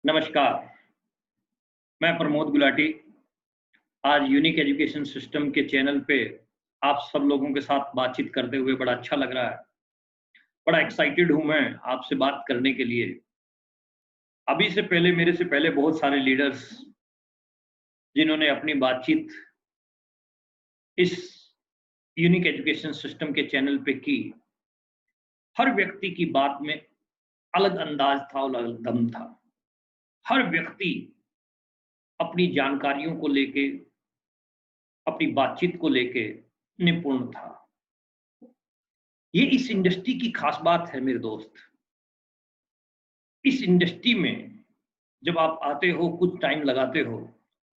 नमस्कार, मैं प्रमोद गुलाटी। आज यूनिक एजुकेशन सिस्टम के चैनल पे आप सब लोगों के साथ बातचीत करते हुए बड़ा अच्छा लग रहा है। बड़ा एक्साइटेड हूँ मैं आपसे बात करने के लिए। अभी से पहले मेरे से पहले बहुत सारे लीडर्स जिन्होंने अपनी बातचीत इस यूनिक एजुकेशन सिस्टम के चैनल पे की, हर व्यक्ति की बात में अलग अंदाज था और अलग दम था। हर व्यक्ति अपनी जानकारियों को लेके, अपनी बातचीत को लेके निपुण था। ये इस इंडस्ट्री की खास बात है मेरे दोस्त। इस इंडस्ट्री में जब आप आते हो, कुछ टाइम लगाते हो,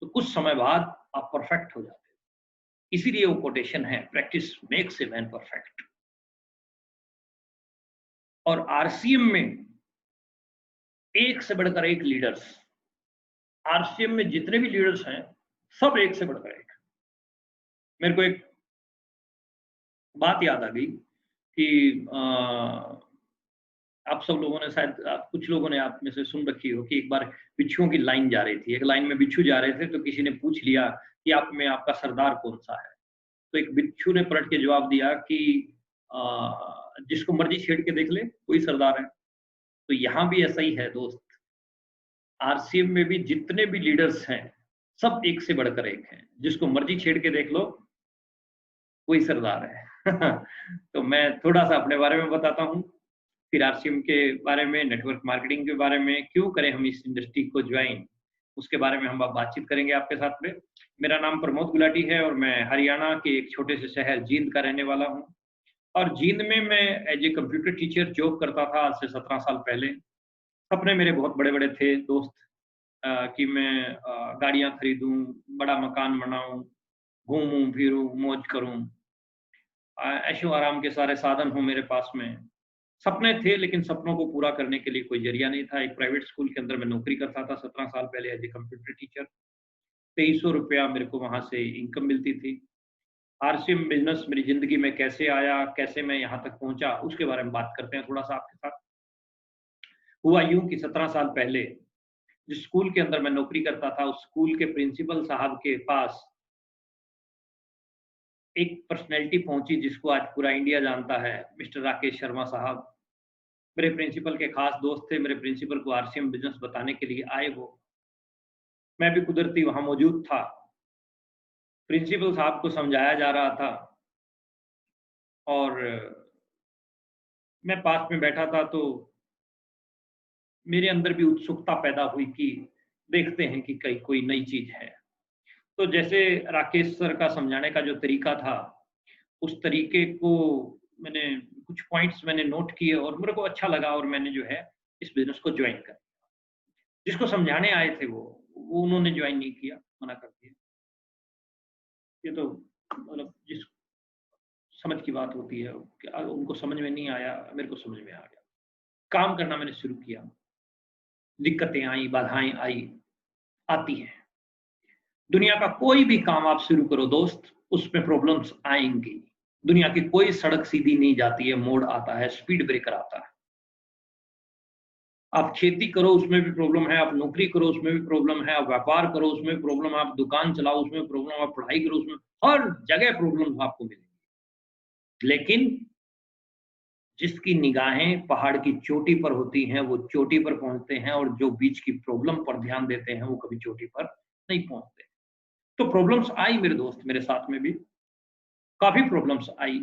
तो कुछ समय बाद आप परफेक्ट हो जाते हो। इसीलिए वो कोटेशन है, practice makes a man perfect. और आरसीएम में एक से बढ़कर एक लीडर्स, आरसीएम में जितने भी लीडर्स हैं सब एक से बढ़कर एक। मेरे को एक बात याद आ गई कि आप सब लोगों ने शायद कुछ लोगों ने आप में से सुन रखी हो कि एक बार बिच्छुओं की लाइन जा रही थी। एक लाइन में बिच्छू जा रहे थे, तो किसी ने पूछ लिया कि आप में आपका सरदार कौन सा है। तो एक बिच्छू ने पलट के जवाब दिया कि जिसको मर्जी छेड़ के देख ले, कोई सरदार है। तो यहाँ भी ऐसा ही है दोस्त। आरसीएम में भी जितने भी लीडर्स हैं सब एक से बढ़कर एक हैं। जिसको मर्जी छेड़ के देख लो, कोई सरदार है। तो मैं थोड़ा सा अपने बारे में बताता हूँ, फिर आरसीएम के बारे में, नेटवर्क मार्केटिंग के बारे में, क्यों करें हम इस इंडस्ट्री को ज्वाइन, उसके बारे में हम अब बातचीत करेंगे आपके साथ में। मेरा नाम प्रमोद गुलाटी है और मैं हरियाणा के एक छोटे से शहर जींद का रहने वाला हूँ। और जींद में मैं as a computer teacher job करता था आज से 17 साल पहले। सपने मेरे बहुत बड़े बड़े थे दोस्त, कि मैं गाड़ियाँ खरीदूँ, बड़ा मकान बनाऊँ, घूमूँ फिरूँ, मौज करूँ, ऐशो आराम के सारे साधन हों मेरे पास में। सपने थे, लेकिन सपनों को पूरा करने के लिए कोई जरिया नहीं था। एक प्राइवेट स्कूल के अंदर मैं नौकरी करता था 17 साल पहले एज ए कंप्यूटर टीचर। 2300 रुपया मेरे को वहाँ से इनकम मिलती थी। आरसीएम बिजनेस मेरी ज़िंदगी में कैसे आया, कैसे मैं यहाँ तक पहुँचा, उसके बारे में बात करते हैं थोड़ा-सा आपके साथ। हुआ यूँ कि 17 साल पहले जिस स्कूल के अंदर मैं नौकरी करता था, उस स्कूल के प्रिंसिपल साहब के पास एक पर्सनैलिटी पहुँची जिसको आज पूरा इंडिया जानता है, मिस्टर राकेश शर्मा साहब। मेरे प्रिंसिपल के खास दोस्त थे। मेरे प्रिंसिपल को आरसीएम बिजनेस बताने के लिए आए वो। मैं भी कुदरती वहाँ मौजूद था। प्रिंसिपल साहब को समझाया जा रहा था और मैं पास में बैठा था, तो मेरे अंदर भी उत्सुकता पैदा हुई कि देखते हैं कि कहीं कोई नई चीज़ है। तो जैसे राकेश सर का समझाने का जो तरीका था, उस तरीके को मैंने कुछ पॉइंट्स मैंने नोट किए और मेरे को अच्छा लगा और मैंने जो है इस बिज़नेस को जॉइन कर। जिसको समझाने आए थे वो उन्होंने जॉइन नहीं किया, मना कर दिया। ये तो मतलब जिस समझ की बात होती है कि उनको समझ में नहीं आया, मेरे को समझ में आ गया। काम करना मैंने शुरू किया। दिक्कतें आई, बाधाएँ आई, आती हैं। दुनिया का कोई भी काम आप शुरू करो दोस्त, उसमें प्रॉब्लम्स आएँगी। दुनिया की कोई सड़क सीधी नहीं जाती है, मोड़ आता है, स्पीड ब्रेकर आता है। आप खेती करो उसमें भी प्रॉब्लम है, आप नौकरी करो उसमें भी प्रॉब्लम है, आप व्यापार करो उसमें भी प्रॉब्लम है, आप दुकान चलाओ उसमें प्रॉब्लम, आप पढ़ाई करो उसमें, हर जगह प्रॉब्लम आपको मिलेंगी। लेकिन जिसकी निगाहें पहाड़ की चोटी पर होती हैं, वो चोटी पर पहुँचते हैं, और जो बीच की प्रॉब्लम पर ध्यान देते हैं, वो कभी चोटी पर नहीं पहुँचते। तो प्रॉब्लम्स आई मेरे दोस्त, मेरे साथ में भी काफ़ी प्रॉब्लम्स आई।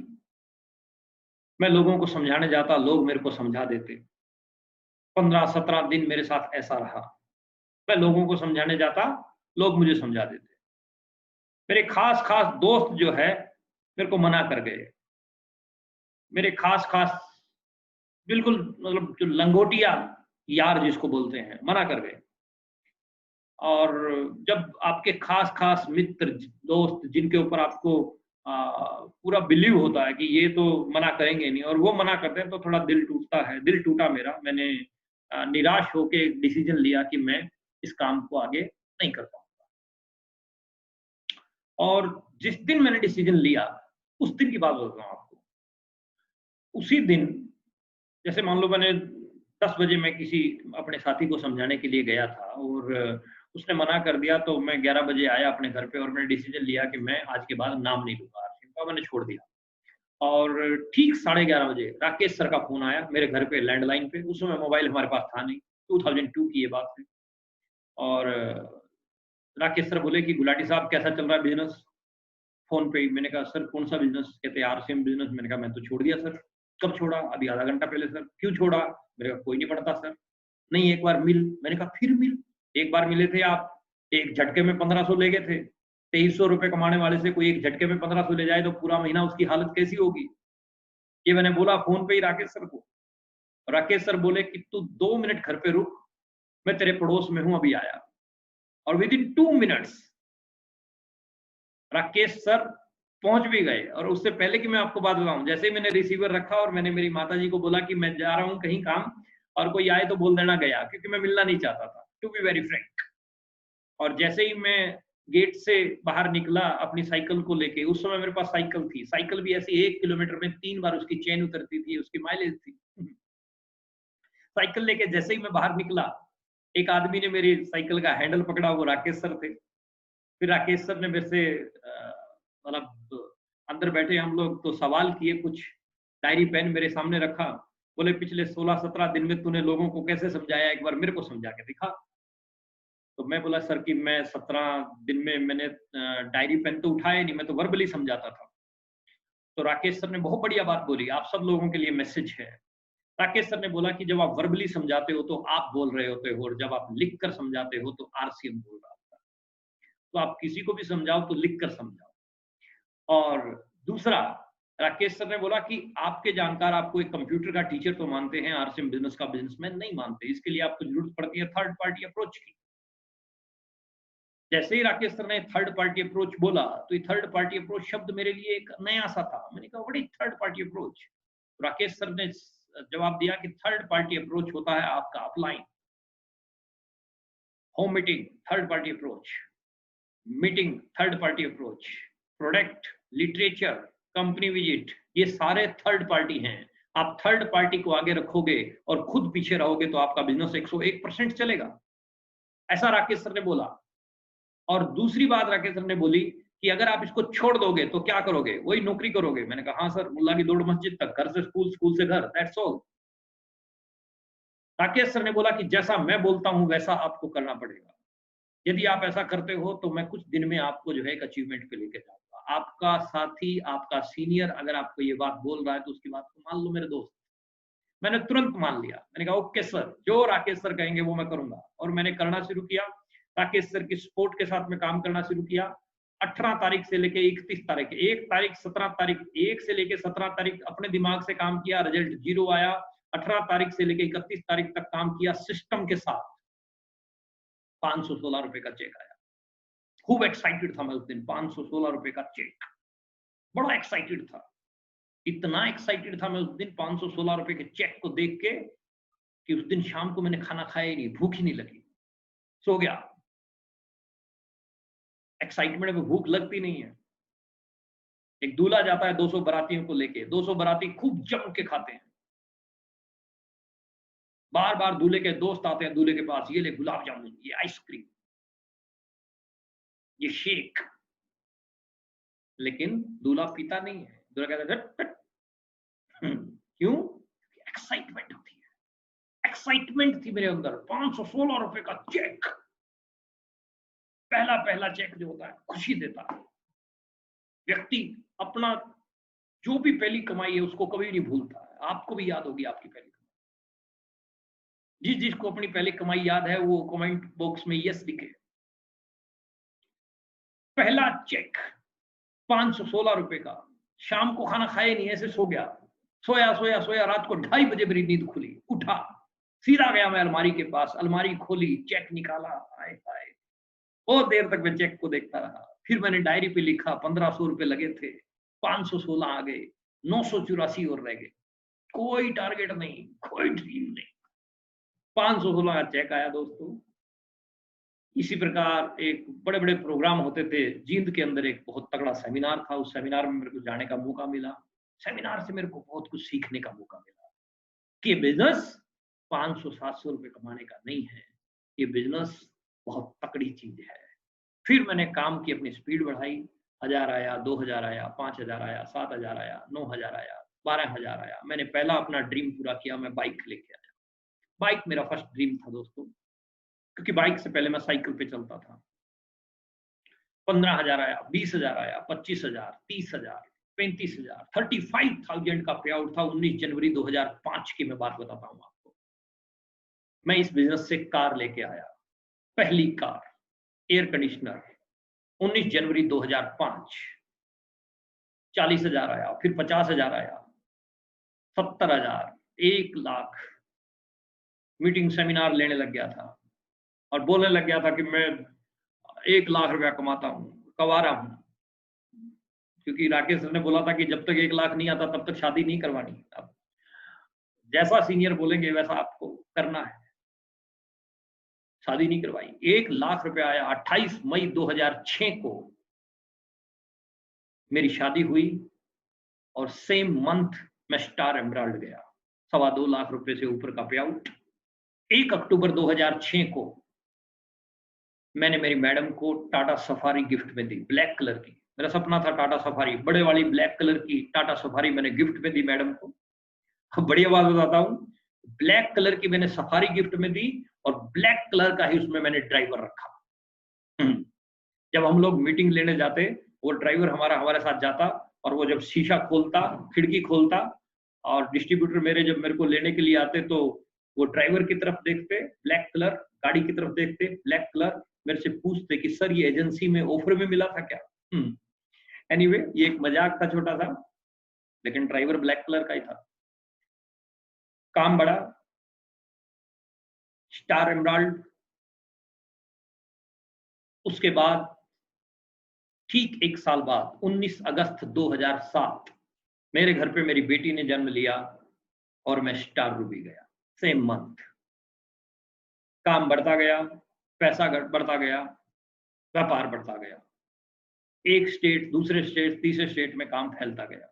मैं लोगों को समझाने जाता, लोग मेरे को समझा देते। 15-17 दिन मेरे साथ ऐसा रहा। मैं लोगों को समझाने जाता, लोग मुझे समझा देते। मेरे खास-खास दोस्त जो है, मेरे को मना कर गए। मेरे खास-खास बिल्कुल मतलब जो लंगोटिया यार जिसको बोलते हैं, मना कर गए। और जब आपके खास-खास मित्र, दोस्त जिनके ऊपर आपको पूरा बिलीव होता है कि ये तो मना करेंगे नहीं, और वो मना करते हैं, तो थोड़ा दिल टूटता है। दिल टूटा मेरा। मैंने निराश होके एक डिसीजन लिया कि मैं इस काम को आगे नहीं कर पाऊँगा। और जिस दिन मैंने डिसीजन लिया, उस दिन की बात बता रहा हूँ आपको। उसी दिन, जैसे मान लो मैंने 10 बजे मैं किसी अपने साथी को समझाने के लिए गया था और उसने मना कर दिया, तो मैं 11 बजे आया अपने घर पे और मैंने डिसीजन लिया कि मैं आज के बाद नाम नहीं लूँगा आरसीएम का, मैंने छोड़ दिया। और ठीक 11:30 बजे राकेश सर का फ़ोन आया मेरे घर पे लैंडलाइन पे, उस समय मोबाइल हमारे पास था नहीं, 2002 की ये बात है। और राकेश सर बोले कि गुलाटी साहब कैसा चल रहा है बिज़नेस? फ़ोन पे ही। मैंने कहा सर कौन-सा बिज़नेस? कहते आरसीएम बिज़नेस। मैंने कहा मैं तो छोड़ दिया सर। कब छोड़ा? अभी आधा घंटा पहले सर। क्यों छोड़ा? मैंने कहा कोई नहीं पढ़ता सर। नहीं एक बार मिल। मैंने कहा फिर मिल? एक बार मिले थे आप, एक झटके में 1500 ले गए थे। ₹2300 कमाने वाले से कोई एक झटके में 1500 ले जाए तो पूरा महीना उसकी हालत कैसी होगी? ये मैंने बोला फ़ोन पे ही राकेश सर को। राकेश सर बोले कि तू 2 मिनट घर पे रुक, मैं तेरे पड़ोस में हूँ अभी आया। और विदिन 2 मिनट्स राकेश सर पहुंच भी गए। और उससे पहले कि मैं आपको बात बताऊं, जैसे ही मैंने रिसीवर रखा और मैंने मेरी माताजी को बोला कि मैं जा रहा हूं कहीं काम, और कोई आए तो बोल देना गया, क्योंकि मैं मिलना नहीं चाहता था, टू बी वेरी फ्रैंक। और जैसे ही मैं गेट से बाहर निकला अपनी साइकिल को लेके, उस समय मेरे पास साइकिल थी, साइकिल भी ऐसी 1 किलोमीटर में 3 बार उसकी चेन उतरती थी, उसकी माइलेज थी। साइकिल लेके जैसे ही मैं बाहर निकला, एक आदमी ने मेरी साइकिल का हैंडल पकड़ा, वो राकेश सर थे। फिर राकेश सर ने मेरे से मतलब अंदर बैठे हम लोग तो सवाल किए कुछ, डायरी पेन मेरे सामने रखा, बोले पिछले 16-17 दिन में तूने लोगों को कैसे समझाया, एक बार मेरे को समझा के दिखा। तो मैं बोला सर कि मैं 17 दिन में मैंने डायरी पेन तो उठाया नहीं, मैं तो वर्बली समझाता था। तो राकेश सर ने बहुत बढ़िया बात बोली, आप सब लोगों के लिए मैसेज है। राकेश सर ने बोला कि जब आप वर्बली समझाते हो तो आप बोल रहे होते हो, और जब आप लिख कर समझाते हो तो आरसीएम बोल रहा होता है। तो आप किसी को भी समझाओ तो लिख कर समझाओ। और दूसरा, राकेश सर ने बोला कि आपके जानकार आपको एक कंप्यूटर का टीचर तो मानते हैं, आरसीएम बिजनेस का बिजनेसमैन नहीं मानते, इसके लिए आपको जरूरत पड़ती है थर्ड पार्टी अप्रोच की। जैसे ही राकेश सर ने थर्ड पार्टी अप्रोच बोला, तो ये थर्ड पार्टी अप्रोच शब्द मेरे लिए एक नया सा था। मैंने कहा बड़ी third party approach. Rakesh sir ने जवाब दिया कि थर्ड पार्टी अप्रोच होता है आपका upline, home meeting third party approach, meeting third party approach, product, literature, company visit, ये सारे थर्ड पार्टी हैं। आप थर्ड पार्टी को आगे रखोगे और खुद पीछे रहोगे तो आपका बिजनेस 101% चलेगा। ऐसा राकेश सर ने बोला। और दूसरी बात राकेश सर ने बोली कि अगर आप इसको छोड़ दोगे तो क्या करोगे? वही नौकरी करोगे। मैंने कहा हाँ सर, मुल्ला की दौड़ मस्जिद तक, घर से स्कूल, स्कूल से घर, दैट्स ऑल। राकेश सर ने बोला कि जैसा मैं बोलता हूं वैसा आपको करना पड़ेगा। यदि आप ऐसा करते हो तो मैं कुछ दिन में आपको जो है एक अचीवमेंट पे लेके जाऊंगा। आपका साथी, आपका सीनियर अगर आपको ये बात बोल रहा है तो उसकी बात को मान लो मेरे दोस्त। मैंने तुरंत मान लिया। मैंने कहा ओके सर, जो राकेश सर कहेंगे वो मैं करूंगा। और मैंने करना शुरू किया। राकेश सर की सपोर्ट के साथ में काम करना शुरू किया। 18 तारीख से लेके 31 तारीख, 1 तारीख 17 तारीख, 1 से लेके 17 तारीख अपने दिमाग से काम किया, रिजल्ट 0 आया। 18 तारीख से लेके 31 तारीख तक काम किया सिस्टम के साथ। 516 रुपए का चेक आया। खूब एक्साइटेड था मैं उस दिन। 516 रुपए का चेक, बड़ा एक्साइटेड था। इतना एक्साइटेड था मैं उस दिन 516 रुपए के चेक को देख के कि उस दिन शाम को मैंने खाना खाया ही नहीं, भूख ही नहीं लगी, सो गया। एक्साइटमेंट में भूख लगती नहीं है। एक दूल्हा जाता है 200 बारातियों को लेके, 200 बाराती खूब जम के खाते हैं। बार बार दूल्हे के दोस्त आते हैं दूल्हे के पास, ये ले गुलाब जामुन, ये आइसक्रीम, ये शेक। लेकिन दूल्हा पीता नहीं है। दूल्हा कहता है "हट, हट।" क्यों? एक्साइटमेंट होती है। एक्साइटमेंट थी मेरे अंदर। 516 रुपए का चेक, पहला पहला चेक जो होता है खुशी देता है। व्यक्ति अपना जो भी पहली कमाई है उसको कभी नहीं भूलता है। आपको भी याद होगी आपकी पहली कमाई। जिस जिसको अपनी पहली कमाई याद है वो कमेंट बॉक्स में यस लिखे। पहला चेक 516 रुपए का। शाम को खाना खाया नहीं, ऐसे सो गया। सोया सोया सोया, रात को 2:30 बजे मेरी नींद खुली। उठा, सीधा गया मैं अलमारी के पास, अलमारी खोली, चेक निकाला। हाय हाय, बहुत देर तक मैं चेक को देखता रहा। फिर मैंने डायरी पे लिखा 1500 रुपए लगे थे, 516 आ गए, 984 और रह गए। कोई टारगेट नहीं, कोई ड्रीम नहीं, 516 का चेक आया दोस्तों। इसी प्रकार एक बड़े बड़े प्रोग्राम होते थे। जींद के अंदर एक बहुत तगड़ा सेमिनार था, उस सेमिनार में मेरे को जाने का मौका मिला। सेमिनार से मेरे को बहुत कुछ सीखने का मौका मिला कि बिजनेस 500-700 रुपए कमाने का नहीं है। ये बिजनेस बहुत तकड़ी चीज है। फिर मैंने काम की अपनी स्पीड बढ़ाई, 1000 आया, 2000 आया, 5000 आया, 7000 आया, 9000 आया, 12000 आया। मैंने पहला अपना ड्रीम पूरा किया, मैं बाइक लेके आया। बाइक मेरा फर्स्ट ड्रीम था दोस्तों, क्योंकि बाइक से पहले मैं साइकिल पे चलता था। 15,000 आया, 20,000 आया, 25,000, 30,000, 35,000, 35,000 का पे आउट था। 19 जनवरी 2005 की मैं बात बताता हूँ आपको। मैं इस बिजनेस से कार लेके आया, पहली कार एयर कंडीशनर, 19 जनवरी 2005। 40,000 आया, फिर 50,000 आया, 70,000, 1,00,000। मीटिंग सेमिनार लेने लग गया था और बोलने लग गया था कि मैं 1,00,000 रुपया कमाता हूँ, कमा रहा हूँ। क्योंकि राकेश सर ने बोला था कि जब तक 1,00,000 नहीं आता तब तक शादी नहीं करवानी। अब जैसा सीनियर बोलेंगे वैसा आपको करना है। शादी नहीं करवाई। 1,00,000 रुपया आया। 28 मई 2006 को मेरी शादी हुई और सेम मंथ मैं स्टार एमराल्ड गया। 2.25 लाख रुपए से ऊपर का पे आउट। 1 अक्टूबर 2006 को मैंने मेरी मैडम को टाटा सफारी गिफ्ट में दी, ब्लैक कलर की। मेरा सपना था टाटा सफारी, बड़े वाली ब्लैक कलर की टाटा सफारी मैंने गिफ्ट में दी मैडम को। अब बढ़िया बात बताता हूँ, ब्लैक कलर की मैंने सफारी गिफ्ट में दी और ब्लैक कलर का ही उसमें मैंने ड्राइवर रखा। जब हम लोग मीटिंग लेने जाते, वो ड्राइवर हमारे साथ जाता और वो जब शीशा खोलता, खिड़की खोलता और डिस्ट्रीब्यूटर मेरे जब मेरे को लेने के लिए आते तो वो ड्राइवर की तरफ देखते ब्लैक कलर, गाड़ी की तरफ देखते ब्लैक कलर, मेरे से पूछते कि सर ये एजेंसी में ऑफर में मिला था क्या। एनीवे, ये एक मजाक था छोटा सा, लेकिन ड्राइवर ब्लैक कलर का ही था। काम बढ़ा, स्टार एमराल्ड। उसके बाद ठीक 1 साल बाद 19 अगस्त 2007 मेरे घर पे मेरी बेटी ने जन्म लिया और मैं स्टार रूबी गया सेम मंथ। काम बढ़ता गया, पैसा बढ़ता गया, व्यापार बढ़ता गया। एक स्टेट, दूसरे स्टेट, तीसरे स्टेट में काम फैलता गया।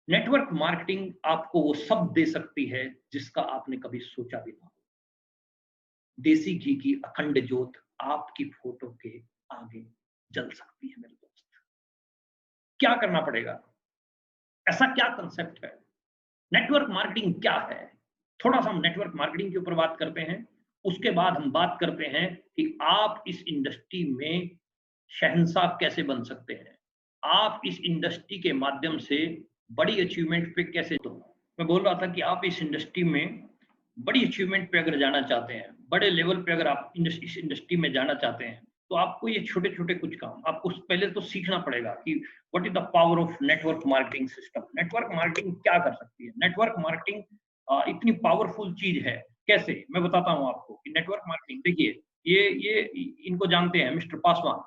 नेटवर्क मार्केटिंग आपको वो सब दे सकती है जिसका आपने कभी सोचा भी ना हो। देसी घी की अखंड ज्योत आपकी फोटो के आगे जल सकती है मेरे दोस्त। क्या करना पड़ेगा? ऐसा क्या कंसेप्ट है? नेटवर्क मार्केटिंग क्या है? थोड़ा सा हम नेटवर्क मार्केटिंग के ऊपर बात करते हैं। उसके बाद हम बात करते हैं कि आप इस इंडस्ट्री में शहंशाह कैसे बन सकते हैं। आप इस इंडस्ट्री के माध्यम से बड़ी अचीवमेंट पे कैसे। तो मैं बोल रहा था कि आप इस इंडस्ट्री में बड़ी अचीवमेंट पे अगर जाना चाहते हैं, बड़े लेवल पे अगर आप इस इंडस्ट्री में जाना चाहते हैं, तो आपको ये छोटे-छोटे कुछ काम आपको पहले तो सीखना पड़ेगा कि what is the power of network marketing system. Network marketing क्या कर सकती है? नेटवर्क मार्केटिंग इतनी पावरफुल चीज है। कैसे? मैं बताता हूँ आपको कि नेटवर्क मार्केटिंग, देखिए ये इनको जानते हैं मिस्टर पासवान।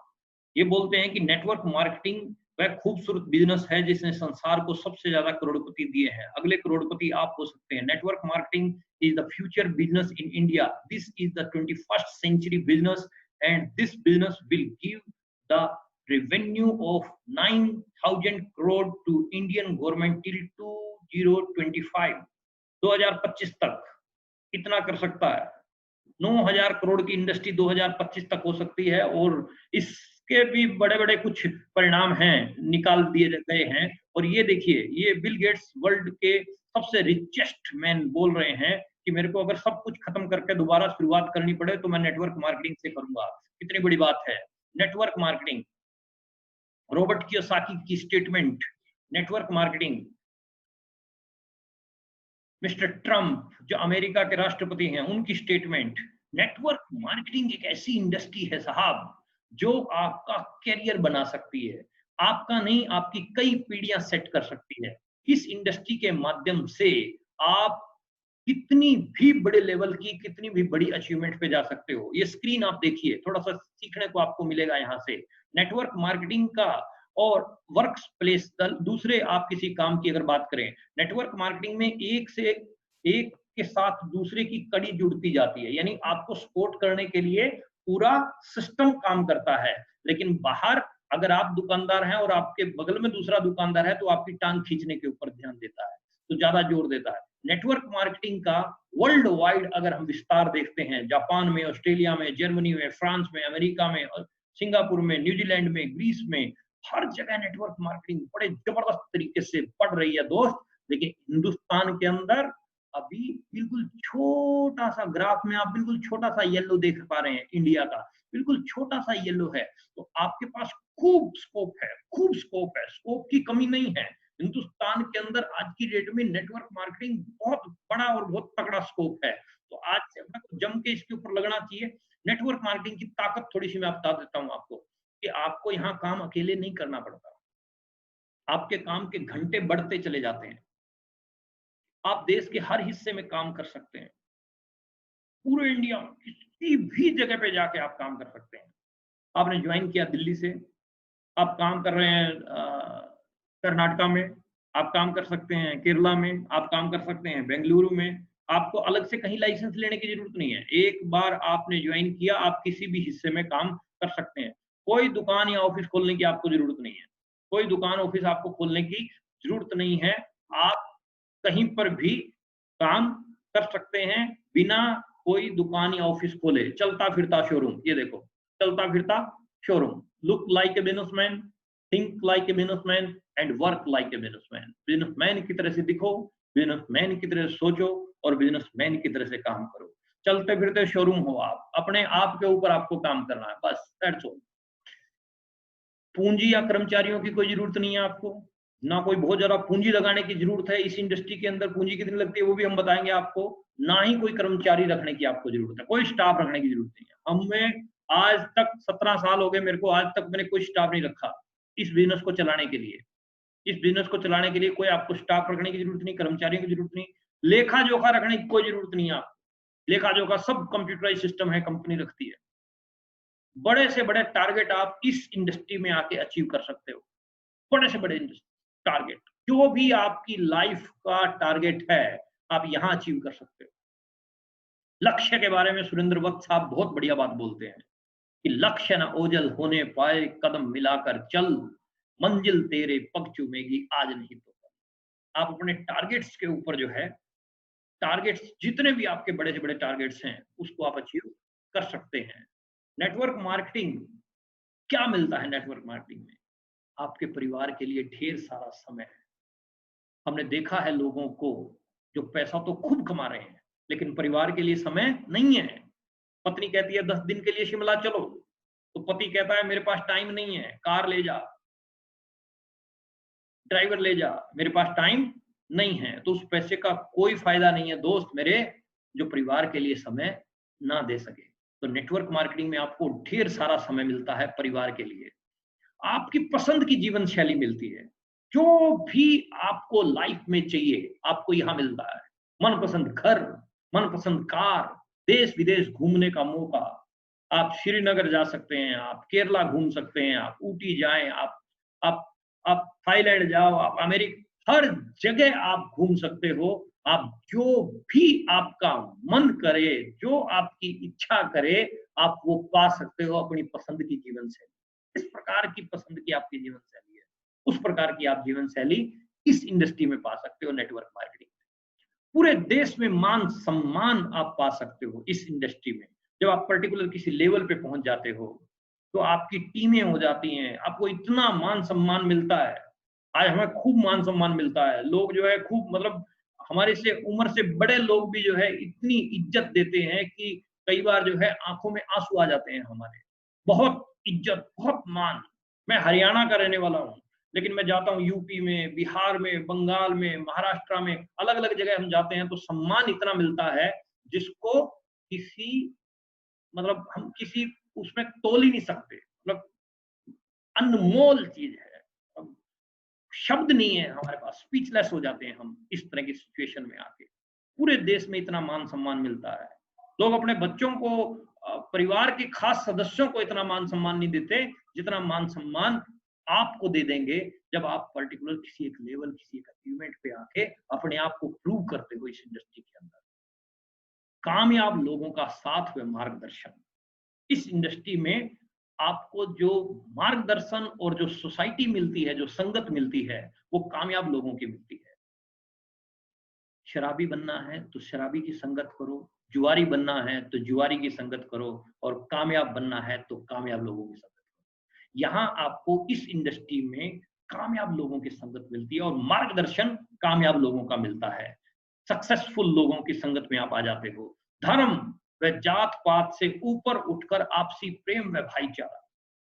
ये बोलते हैं कि नेटवर्क मार्केटिंग वह खूबसूरत बिजनेस है जिसने संसार को सबसे ज्यादा करोड़पति दिए हैं। अगले करोड़पति आप हो सकते हैं। Network marketing is the future business in India. This is the 21st century business, and this business will give the revenue of 9,000 crore to Indian government till 2025. 2025 तक इतना कर सकता है। 9,000 करोड़ की इंडस्ट्री 2025 तक हो सकती है और इसके भी बड़े-बड़े कुछ परिणाम हैं, निकाल दिए गए हैं। और ये देखिए, ये बिल गेट्स वर्ल्ड के सबसे रिचेस्ट मैन बोल रहे हैं कि मेरे को अगर सब कुछ खत्म करके दोबारा शुरुआत करनी पड़े तो मैं नेटवर्क मार्केटिंग से करूंगा। कितनी बड़ी बात है नेटवर्क मार्केटिंग। रॉबर्ट कियोसाकी की statement, network marketing. Mister Trump जो अमेरिका के राष्ट्रपति हैं, उनकी स्टेटमेंट। नेटवर्क मार्केटिंग एक ऐसी इंडस्ट्री है साहब जो आपका करियर बना सकती है। आपका नहीं, आपकी कई पीढ़ियां सेट कर सकती है। इस इंडस्ट्री के माध्यम से आप कितनी भी बड़े लेवल की, कितनी भी बड़ी अचीवमेंट पे जा सकते हो। ये स्क्रीन आप देखिए, थोड़ा सा सीखने को आपको मिलेगा यहाँ से। नेटवर्क मार्केटिंग का और वर्क प्लेस, दूसरे आप किसी काम की अगर बात करें, नेटवर्क मार्केटिंग में एक से एक के साथ दूसरे की कड़ी जुड़ती जाती है। यानी आपको सपोर्ट करने के लिए पूरा सिस्टम काम करता है। लेकिन बाहर अगर आप दुकानदार हैं और आपके बगल में दूसरा दुकानदार है तो आपकी टांग खींचने के ऊपर ध्यान देता है, तो ज्यादा जोर देता है। नेटवर्क मार्केटिंग का वर्ल्ड वाइड अगर हम विस्तार देखते हैं, जापान में, ऑस्ट्रेलिया में, जर्मनी में, फ्रांस में, अमेरिका में, सिंगापुर में, न्यूजीलैंड में, ग्रीस में, हर जगह नेटवर्क मार्केटिंग बड़े जबरदस्त तरीके से बढ़ रही है दोस्त। लेकिन हिंदुस्तान के अंदर अभी बिल्कुल छोटा सा ग्राफ में आप बिल्कुल छोटा सा येलो देख पा रहे हैं, इंडिया का बिल्कुल छोटा सा येलो है। तो आपके पास खूब स्कोप है, खूब स्कोप है, स्कोप की कमी नहीं है। हिंदुस्तान के अंदर आज की डेट में नेटवर्क मार्केटिंग बहुत बड़ा और बहुत तगड़ा स्कोप है। तो आज से अपने को जम के इसके ऊपर लगना चाहिए। नेटवर्क मार्केटिंग की ताकत थोड़ी सी मैं बता देता हूँ आपको, कि आपको यहाँ काम अकेले नहीं करना पड़ता, आपके काम के घंटे बढ़ते चले जाते हैं, आप देश के हर हिस्से में काम कर सकते हैं, पूरे इंडिया किसी भी जगह पे जाके आप काम कर सकते हैं। आपने ज्वाइन किया दिल्ली से, आप काम कर रहे हैं कर्नाटका में, आप काम कर सकते हैं केरला में, आप काम कर सकते हैं बेंगलुरु में। आपको अलग से कहीं लाइसेंस लेने की जरूरत नहीं है। एक बार आपने ज्वाइन किया, आप किसी भी हिस्से में काम कर सकते हैं। कोई दुकान या ऑफिस खोलने की आपको जरूरत नहीं है, कोई दुकान ऑफिस आपको खोलने की जरूरत नहीं है। आप कहीं पर भी काम कर सकते हैं बिना कोई दुकान या ऑफिस खोले। चलता फिरता शोरूम, ये देखो, चलता फिरता showroom. Look like a businessman, think like a businessman and work like a businessman. Businessman की तरह से दिखो, बिजनेसमैन की तरह से सोचो और बिजनेसमैन की तरह से काम करो। चलते फिरते शोरूम हो आप, अपने आप के ऊपर आपको काम करना है, बस दैट्स ऑल। पूंजी या कर्मचारियों की कोई जरूरत नहीं है आपको, ना कोई बहुत ज्यादा पूंजी लगाने की जरूरत है। इस इंडस्ट्री के अंदर पूंजी कितनी लगती है वो भी हम बताएंगे आपको। ना ही कोई कर्मचारी रखने की आपको जरूरत है, कोई स्टाफ रखने की जरूरत नहीं है। हमें आज तक 17 साल हो गए मेरे को, आज तक मैंने कोई स्टाफ नहीं रखा इस बिजनेस को चलाने के लिए। इस बिजनेस को चलाने के लिए कोई आपको स्टाफ रखने की जरूरत नहीं, कर्मचारियों की जरूरत नहीं, लेखा जोखा रखने की कोई जरूरत नहीं है आपको। लेखा जोखा सब कंप्यूटराइज सिस्टम है, कंपनी रखती है। बड़े से बड़े टारगेट आप इस इंडस्ट्री में आके अचीव कर सकते हो। बड़े से बड़े टारगेट, जो भी आपकी लाइफ का टारगेट है, आप यहां अचीव कर सकते हो। लक्ष्य के बारे में सुरेंद्र वक्त साहब बहुत बढ़िया बात बोलते हैं कि लक्ष्य न ओझल होने पाए, कदम मिलाकर चल, मंजिल तेरे पग चूमेगी आज नहीं तो कल। आप अपने टारगेट्स के ऊपर जो है, टारगेट्स जितने भी आपके बड़े से बड़े टारगेट्स हैं, उसको आप अचीव कर सकते हैं। नेटवर्क मार्केटिंग, क्या मिलता है नेटवर्क मार्केटिंग में? आपके परिवार के लिए ढेर सारा समय है। हमने देखा है लोगों को जो पैसा तो खूब कमा रहे हैं, लेकिन परिवार के लिए समय नहीं है। पत्नी कहती है 10 दिन के लिए शिमला चलो, तो पति कहता है मेरे पास टाइम नहीं है, कार ले जा, ड्राइवर ले जा, मेरे पास टाइम नहीं है। तो उस पैसे का कोई फायदा नहीं है दोस्त मेरे, जो परिवार के लिए समय ना दे सके। तो नेटवर्क मार्केटिंग में आपको ढेर सारा समय मिलता है परिवार के लिए, आपकी पसंद की जीवन शैली मिलती है। जो भी आपको लाइफ में चाहिए आपको यहाँ मिलता है। मनपसंद घर, मनपसंद कार, देश विदेश घूमने का मौका। आप श्रीनगर जा सकते हैं, आप केरला घूम सकते हैं, आप ऊटी जाएं, आप आप थाईलैंड जाओ, आप अमेरिका, हर जगह आप घूम सकते हो। आप जो भी आपका मन करे, जो आपकी इच्छा करे, आप वो पा सकते हो अपनी पसंद की जीवन शैली। इस प्रकार की पसंद की आपकी जीवन शैली है, उस प्रकार की आप जीवन शैली इस इंडस्ट्री में पा सकते हो। नेटवर्क मार्केटिंग पूरे देश में मान सम्मान आप पा सकते हो इस इंडस्ट्री में। जब आप पर्टिकुलर किसी लेवल पे पहुंच जाते हो, तो आपकी टीमें हो जाती हैं, आपको इतना मान सम्मान मिलता है। आज हमें खूब मान सम्मान मिलता है, लोग जो है खूब, मतलब हमारे से उम्र से बड़े लोग भी जो है इतनी इज्जत देते हैं कि कई बार जो है आंखों में आंसू आ जाते हैं हमारे। बहुत इज्जत, बहुत मान। मैं हरियाणा का रहने वाला हूँ, लेकिन मैं जाता हूँ यूपी में, बिहार में, बंगाल में, महाराष्ट्र में, अलग अलग जगह हम जाते हैं तो सम्मान इतना मिलता है जिसको किसी, मतलब हम किसी उसमें तोल ही नहीं सकते। मतलब अनमोल चीज है, अब शब्द नहीं है हमारे पास, स्पीचलेस हो जाते हैं हम इस तरह की सिचुएशन में आके। पूरे देश में इतना मान सम्मान मिलता है। लोग अपने बच्चों को, परिवार के खास सदस्यों को इतना मान सम्मान नहीं देते जितना मान सम्मान आपको दे देंगे जब आप पर्टिकुलर किसी एक लेवल, किसी एक अचीवमेंट पे आके अपने आप को प्रूव करते हो इस इंडस्ट्री के अंदर। कामयाब लोगों का साथ व मार्गदर्शन, इस इंडस्ट्री में आपको जो मार्गदर्शन और जो सोसाइटी मिलती है, जो संगत मिलती है, वो कामयाब लोगों की मिलती है। शराबी बनना है तो शराबी की संगत करो, जुआरी बनना है तो जुआरी की संगत करो, और कामयाब बनना है तो कामयाब लोगों की संगत करो। यहाँ आपको इस इंडस्ट्री में कामयाब लोगों की संगत मिलती है और मार्गदर्शन कामयाब लोगों का मिलता है। सक्सेसफुल लोगों की संगत में आप आ जाते हो। धर्म व जात पात से ऊपर उठकर आपसी प्रेम व भाईचारा,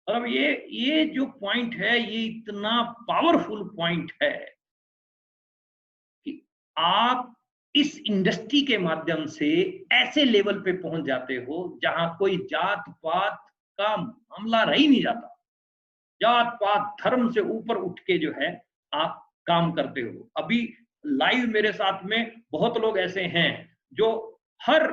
मतलब ये जो पॉइंट है ये इतना पावरफुल पॉइंट है कि आप इस इंडस्ट्री के माध्यम से ऐसे लेवल पे पहुंच जाते हो जहां कोई जात पात का मामला रह ही नहीं जाता। जात पात धर्म से ऊपर उठ के जो है आप काम करते हो। अभी लाइव मेरे साथ में बहुत लोग ऐसे हैं जो हर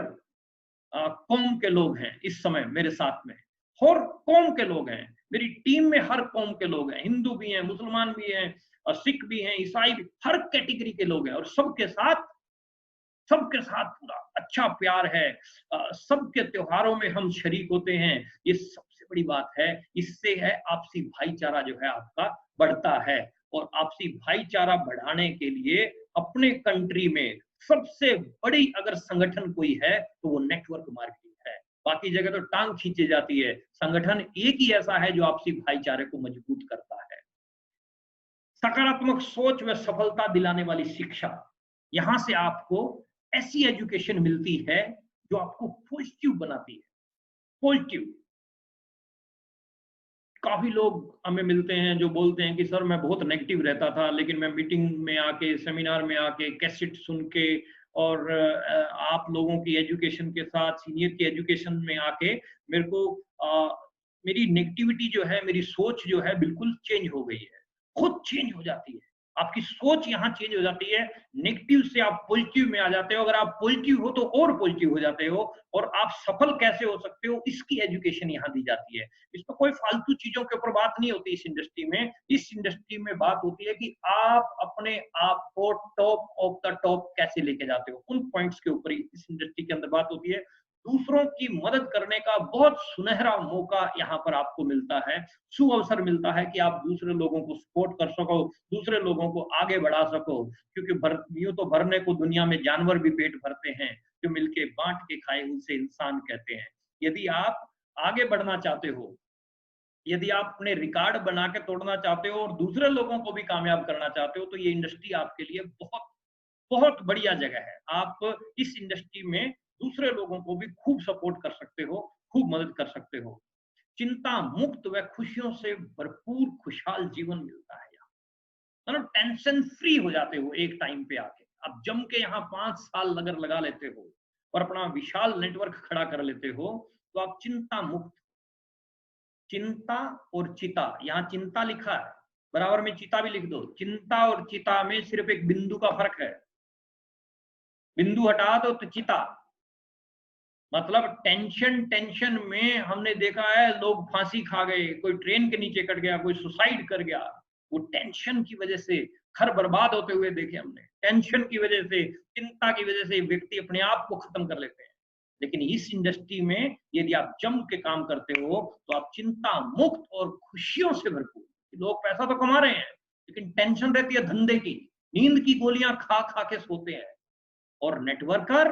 कौम के लोग हैं इस समय मेरे साथ में, हर कौम के लोग हैं मेरी टीम में, हर कौम के लोग हैं, हिंदू भी हैं, मुसलमान भी हैं, सिख भी हैं, ईसाई भी, हर कैटेगरी के लोग हैं, और सबके साथ पूरा अच्छा प्यार है। सबके त्योहारों में हम शरीक होते हैं। ये सबसे बड़ी बात है। इससे है आपसी भाईचारा जो है आपका बढ़ता है, और आपसी भाईचारा बढ़ाने के लिए अपने कंट्री में सबसे बड़ी अगर संगठन कोई है तो वो नेटवर्क मार्केटिंग है। बाकी जगह तो टांग खींची जाती है, संगठन एक ही ऐसा है जो आपसी भाईचारे को मजबूत करता है। सकारात्मक सोच व सफलता दिलाने वाली शिक्षा, यहां से आपको ऐसी एजुकेशन मिलती है जो आपको पॉजिटिव बनाती है। पॉजिटिव, काफी लोग हमें मिलते हैं जो बोलते हैं कि सर मैं बहुत नेगेटिव रहता था, लेकिन मैं मीटिंग में आके, सेमिनार में आके, कैसेट सुन के, और आप लोगों की एजुकेशन के साथ, सीनियर की एजुकेशन में आके मेरे को मेरी नेगेटिविटी जो है, मेरी सोच जो है बिल्कुल चेंज हो गई है, खुद चेंज हो जाती है। आपकी सोच यहाँ चेंज हो जाती है, नेगेटिव से आप पॉजिटिव में आ जाते हो। अगर आप पॉजिटिव हो तो और पॉजिटिव हो जाते हो, और आप सफल कैसे हो सकते हो इसकी एजुकेशन यहाँ दी जाती है। इसमें कोई फालतू चीजों के ऊपर बात नहीं होती इस इंडस्ट्री में। इस इंडस्ट्री में बात होती है कि आप अपने आप को टॉप ऑफ द टॉप कैसे लेके जाते हो, उन पॉइंट्स के ऊपर इस इंडस्ट्री के अंदर बात होती है। दूसरों की मदद करने का बहुत सुनहरा मौका यहाँ पर आपको मिलता है, सुअवसर मिलता है कि आप दूसरे लोगों को सपोर्ट कर सको, दूसरे लोगों को आगे बढ़ा सको। क्योंकि यूं तो भरने को दुनिया में जानवर भी पेट भरते हैं, जो मिलके बांट के खाए उसे इंसान कहते हैं। यदि आप आगे बढ़ना चाहते हो, यदि आप अपने रिकॉर्ड बना के तोड़ना चाहते हो और दूसरे लोगों को भी कामयाब करना चाहते हो, तो ये इंडस्ट्री आपके लिए बहुत बहुत बढ़िया जगह है। आप इस इंडस्ट्री में दूसरे लोगों को भी खूब सपोर्ट कर सकते हो, खूब मदद कर सकते हो। चिंता मुक्त व खुशियों से भरपूर खुशहाल जीवन मिलता है यहाँ, मतलब टेंशन फ्री हो जाते हो एक टाइम पे आके। आप जम के यहाँ 5 साल अगर लगा लेते हो और अपना विशाल नेटवर्क खड़ा कर लेते हो, तो आप चिंता मुक्त। चिंता और चिता, यहाँ चिंता लिखा है, बराबर में चिता भी लिख दो। चिंता और चिता में सिर्फ एक बिंदु का फर्क है, बिंदु हटा दो तो चिता। मतलब टेंशन में हमने देखा है लोग फांसी खा गए, कोई ट्रेन के नीचे कट गया, कोई सुसाइड कर गया। वो टेंशन की वजह से घर बर्बाद होते हुए देखे हमने। टेंशन की वजह से, चिंता की वजह से व्यक्ति अपने आप को खत्म कर लेते हैं। लेकिन इस इंडस्ट्री में यदि आप जम के काम करते हो तो आप चिंता मुक्त और खुशियों से भरपूर। लोग पैसा तो कमा रहे हैं, लेकिन टेंशन रहती है धंधे की, नींद की गोलियां खा खा के सोते हैं। और नेटवर्कर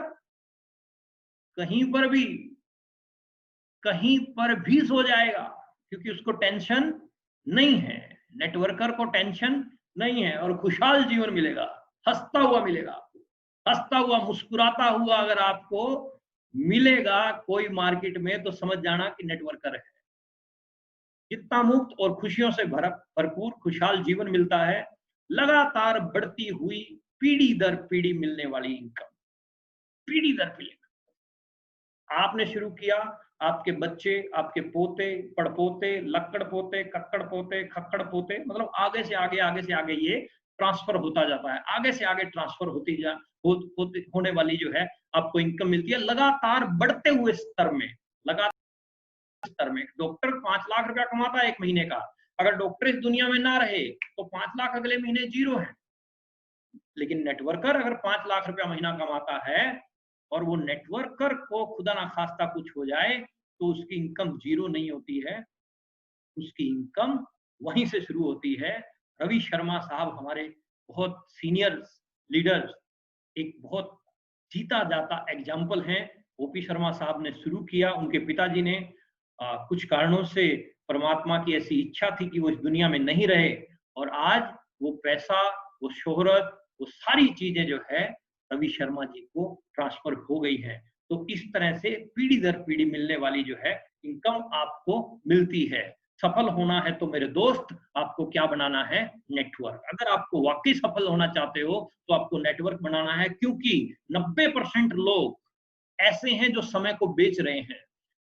कहीं पर भी सो जाएगा, क्योंकि उसको टेंशन नहीं है। नेटवर्कर को टेंशन नहीं है और खुशहाल जीवन मिलेगा, हंसता हुआ मिलेगा आपको, हंसता हुआ, मुस्कुराता हुआ अगर आपको मिलेगा कोई मार्केट में, तो समझ जाना कि नेटवर्कर है। चिंता मुक्त और खुशियों से भरपूर खुशहाल जीवन मिलता है। लगातार बढ़ती हुई पीढ़ी दर पीढ़ी मिलने वाली इनकम, पीढ़ी दर पीढ़ी। आपने शुरू किया, आपके बच्चे, आपके पोते, पड़पोते, लक्कड़ पोते, कक्कड़ पोते, खक्कड़ पोते, मतलब आगे से आगे, आगे से आगे ये ट्रांसफर होता जाता है। आगे से आगे ट्रांसफर होने वाली जो है आपको इनकम मिलती है लगातार बढ़ते हुए स्तर में। लगातार स्तर में डॉक्टर 5 लाख रुपया कमाता है एक महीने का। अगर डॉक्टर इस दुनिया में ना रहे तो 5 लाख अगले महीने जीरो है। लेकिन नेटवर्कर अगर 5 लाख रुपया महीना कमाता है और वो नेटवर्कर को खुदा ना खास्ता कुछ हो जाए, तो उसकी इनकम जीरो नहीं होती है, उसकी इनकम वहीं से शुरू होती है। रवि शर्मा साहब हमारे बहुत सीनियर लीडर्स, एक बहुत जीता जाता एग्जाम्पल है। ओपी शर्मा साहब ने शुरू किया, उनके पिताजी ने कुछ कारणों से, परमात्मा की ऐसी इच्छा थी कि वो इस दुनिया में नहीं रहे, और आज वो पैसा, वो शोहरत, वो सारी चीजें जो है रवि शर्मा जी को ट्रांसफर हो गई है। तो इस तरह से पीढ़ी दर पीढ़ी मिलने वाली जो है इनकम आपको मिलती है। सफल होना है तो मेरे दोस्त आपको क्या बनाना है? नेटवर्क। अगर आपको वाकई सफल होना चाहते हो तो आपको नेटवर्क बनाना है, क्योंकि 90% लोग ऐसे हैं जो समय को बेच रहे हैं,